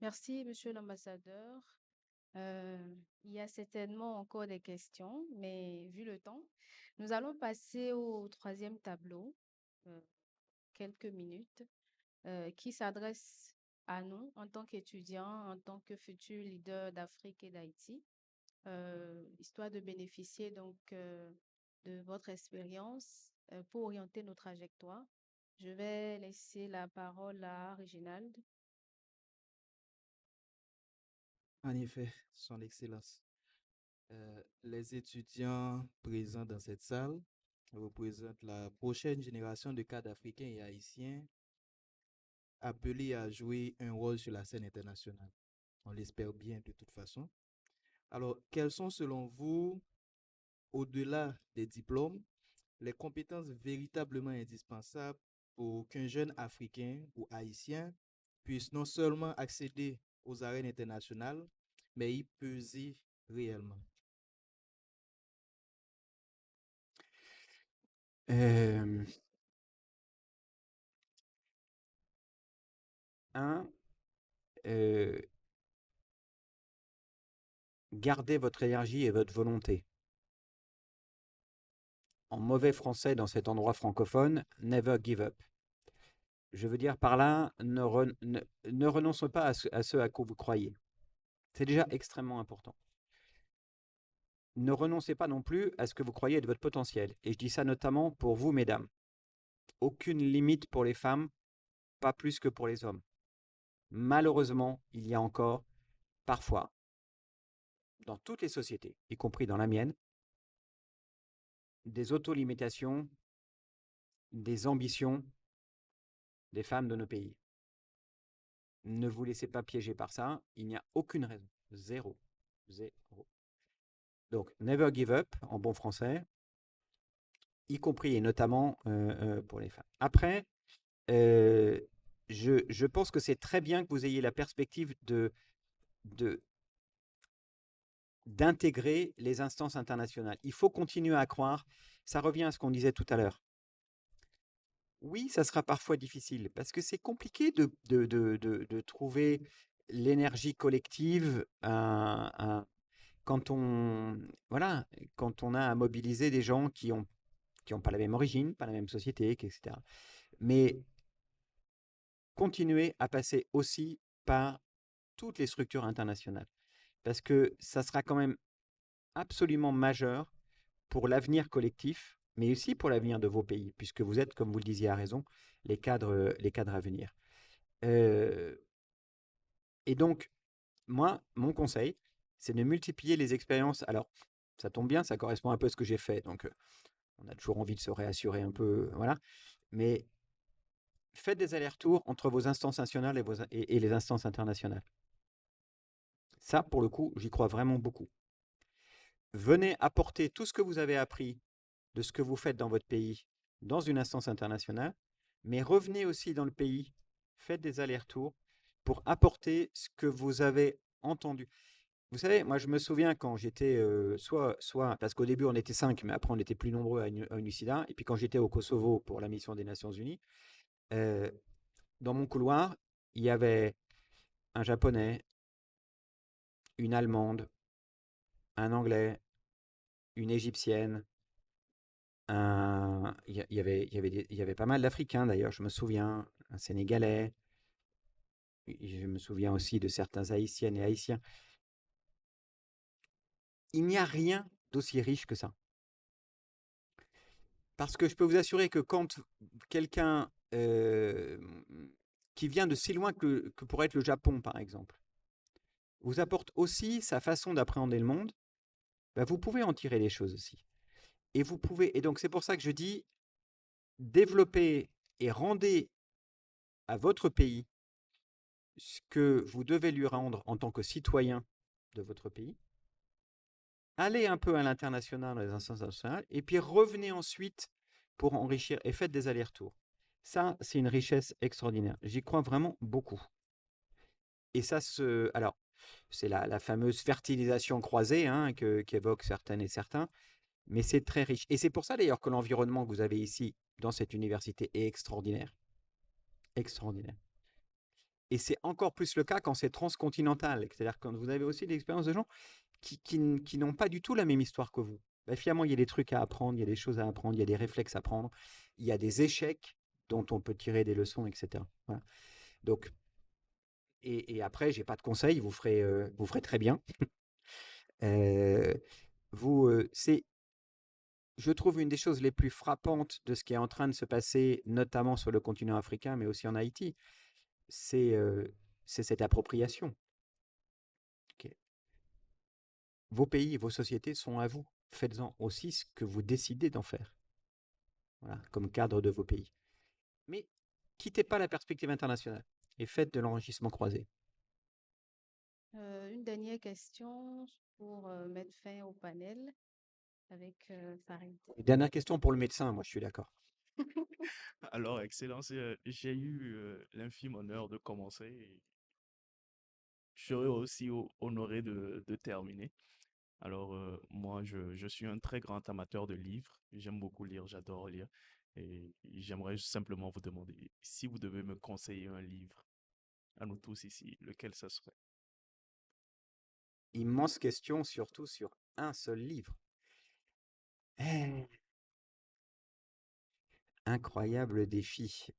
Merci, Monsieur l'ambassadeur. Il y a certainement encore des questions, mais vu le temps, nous allons passer au troisième tableau, euh, quelques minutes, qui s'adresse à nous en tant qu'étudiants, en tant que futurs leaders d'Afrique et d'Haïti, histoire de bénéficier donc de votre expérience pour orienter nos trajectoires. Je vais laisser la parole à Réginald. En effet, Son Excellence. Les étudiants présents dans cette salle représentent la prochaine génération de cadres africains et haïtiens appelés à jouer un rôle sur la scène internationale. On l'espère bien de toute façon. Alors, quelles sont selon vous, au-delà des diplômes, les compétences véritablement indispensables pour qu'un jeune Africain ou Haïtien puisse non seulement accéder aux arènes internationales, mais y peser réellement? Euh, un, gardez votre énergie et votre volonté. En mauvais français, dans cet endroit francophone, never give up. Je veux dire par là, ne renonce pas à ce à quoi vous croyez. C'est déjà extrêmement important. Ne renoncez pas non plus à ce que vous croyez de votre potentiel. Et je dis ça notamment pour vous, mesdames. Aucune limite pour les femmes, pas plus que pour les hommes. Malheureusement, il y a encore, parfois, dans toutes les sociétés, y compris dans la mienne, des auto-limitations, des ambitions des femmes de nos pays. Ne vous laissez pas piéger par ça, il n'y a aucune raison. Zéro. Zéro. Donc, never give up, en bon français, y compris et notamment pour les femmes. Après, je pense que c'est très bien que vous ayez la perspective d'intégrer les instances internationales. Il faut continuer à croire. Ça revient à ce qu'on disait tout à l'heure. Oui, ça sera parfois difficile parce que c'est compliqué de trouver l'énergie collective quand on a à mobiliser des gens qui ont pas la même origine, pas la même société, etc. Mais continuez à passer aussi par toutes les structures internationales parce que ça sera quand même absolument majeur pour l'avenir collectif, mais aussi pour l'avenir de vos pays, puisque vous êtes, comme vous le disiez à raison, les cadres à venir. Et donc, moi, mon conseil, c'est de multiplier les expériences. Alors, ça tombe bien, ça correspond un peu à ce que j'ai fait, donc on a toujours envie de se réassurer un peu, voilà. Mais faites des allers-retours entre vos instances nationales et les instances internationales. Ça, pour le coup, j'y crois vraiment beaucoup. Venez apporter tout ce que vous avez appris de ce que vous faites dans votre pays dans une instance internationale, mais revenez aussi dans le pays, faites des allers-retours pour apporter ce que vous avez entendu. Vous savez, moi je me souviens quand j'étais, soit parce qu'au début on était 5, mais après on était plus nombreux à UNICIDA, et puis quand j'étais au Kosovo pour la mission des Nations Unies, dans mon couloir, il y avait un Japonais, une Allemande, un Anglais, une Égyptienne, il y avait pas mal d'Africains d'ailleurs, je me souviens, un Sénégalais, je me souviens aussi de certains Haïtiennes et Haïtiens. Il n'y a rien d'aussi riche que ça. Parce que je peux vous assurer que quand quelqu'un qui vient de si loin que pourrait être le Japon, par exemple, vous apporte aussi sa façon d'appréhender le monde, bah vous pouvez en tirer des choses aussi. Et donc c'est pour ça que je dis, développez et rendez à votre pays ce que vous devez lui rendre en tant que citoyen de votre pays. Allez un peu à l'international, dans les instances internationales, et puis revenez ensuite pour enrichir et faites des allers-retours. Ça, c'est une richesse extraordinaire. J'y crois vraiment beaucoup. Et ça, alors, c'est la fameuse fertilisation croisée hein, qu'évoquent certaines et certains, mais c'est très riche. Et c'est pour ça d'ailleurs que l'environnement que vous avez ici, dans cette université, est extraordinaire. Extraordinaire. Et c'est encore plus le cas quand c'est transcontinental. C'est-à-dire quand vous avez aussi l'expérience de gens qui n'ont pas du tout la même histoire que vous. Bah, finalement, il y a des trucs à apprendre, il y a des choses à apprendre, il y a des réflexes à prendre, il y a des échecs dont on peut tirer des leçons, etc. Voilà. Donc, et après, j'ai pas de conseils, vous ferez très bien. C'est, je trouve, une des choses les plus frappantes de ce qui est en train de se passer, notamment sur le continent africain, mais aussi en Haïti, c'est cette appropriation. Ok. Vos pays, vos sociétés sont à vous. Faites-en aussi ce que vous décidez d'en faire. Voilà, comme cadre de vos pays. Mais quittez pas la perspective internationale et faites de l'enrichissement croisé. Une dernière question pour mettre fin au panel avec Farid. Dernière question pour le médecin, moi je suis d'accord. Alors, Excellence, j'ai eu l'infime honneur de commencer et je serai aussi honoré de terminer. Alors, moi, je suis un très grand amateur de livres. J'aime beaucoup lire, j'adore lire. Et j'aimerais simplement vous demander si vous devez me conseiller un livre, à nous tous ici, lequel ça serait? Immense question, surtout sur un seul livre. Eh, incroyable défi.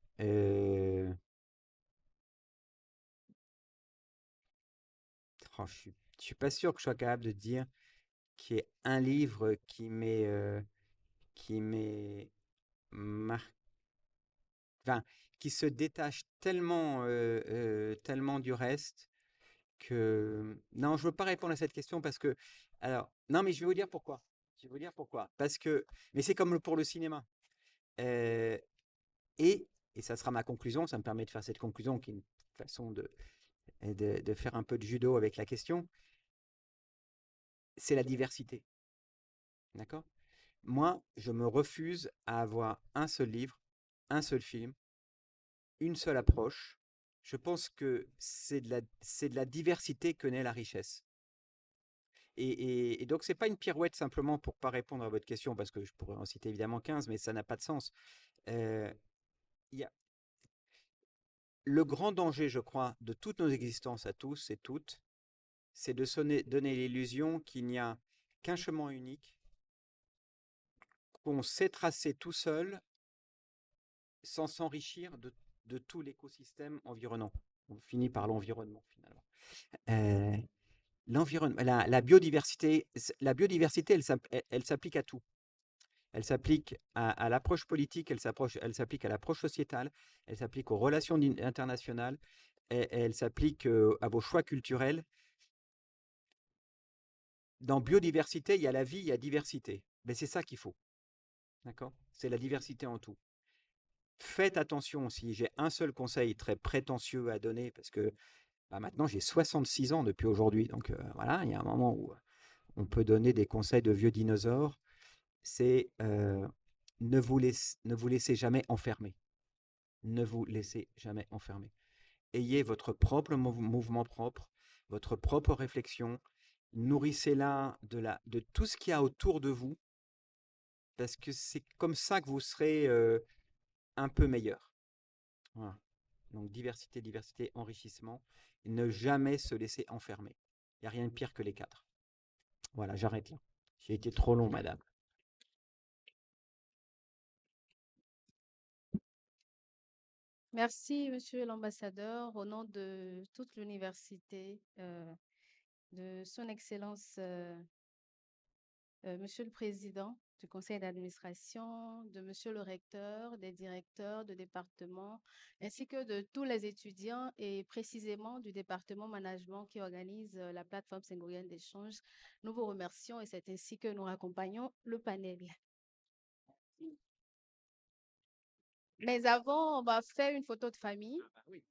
Oh, je suis pas sûr que je sois capable de dire qu'il y ait un livre qui m'est marqué, enfin, qui se détache tellement du reste que non, je veux pas répondre à cette question parce que alors non, mais je vais vous dire pourquoi. Je vais vous dire pourquoi. Parce que mais c'est comme pour le cinéma. Euh, et ça sera ma conclusion. Ça me permet de faire cette conclusion qui est une façon de faire un peu de judo avec la question. C'est la diversité. D'accord? Moi, je me refuse à avoir un seul livre, un seul film, une seule approche. Je pense que c'est de la diversité que naît la richesse. Et donc, c'est pas une pirouette simplement pour pas répondre à votre question, parce que je pourrais en citer évidemment 15, mais ça n'a pas de sens. Euh, il y a le grand danger, je crois, de toutes nos existences à tous et toutes, c'est de donner l'illusion qu'il n'y a qu'un chemin unique, qu'on sait tracer tout seul sans s'enrichir de tout l'écosystème environnant. On finit par l'environnement finalement. Euh, L'environnement, la biodiversité, elle s'applique à tout. Elle s'applique à l'approche politique, elle s'applique à l'approche sociétale, elle s'applique aux relations internationales, elle s'applique à vos choix culturels. Dans biodiversité, il y a la vie, il y a diversité. Mais c'est ça qu'il faut. D'accord? C'est la diversité en tout. Faites attention, si j'ai un seul conseil très prétentieux à donner, parce que bah, maintenant j'ai 66 ans depuis aujourd'hui, donc voilà, il y a un moment où on peut donner des conseils de vieux dinosaures, c'est ne vous laissez jamais enfermer. Ne vous laissez jamais enfermer. Ayez votre propre mouvement propre, votre propre réflexion, nourrissez-la de tout ce qu'il y a autour de vous, parce que c'est comme ça que vous serez un peu meilleur. Voilà. Donc diversité, diversité, enrichissement, ne jamais se laisser enfermer. Il n'y a rien de pire que les 4. Voilà, j'arrête là. J'ai été trop long, madame. Merci, Monsieur l'ambassadeur, au nom de toute l'université, de Son Excellence, Monsieur le Président du Conseil d'administration, de Monsieur le Recteur, des directeurs de département, ainsi que de tous les étudiants et précisément du département management qui organise la plateforme sénégalienne d'échange. Nous vous remercions et c'est ainsi que nous accompagnons le panel. Mais avant, on va faire une photo de famille. Ah, oui.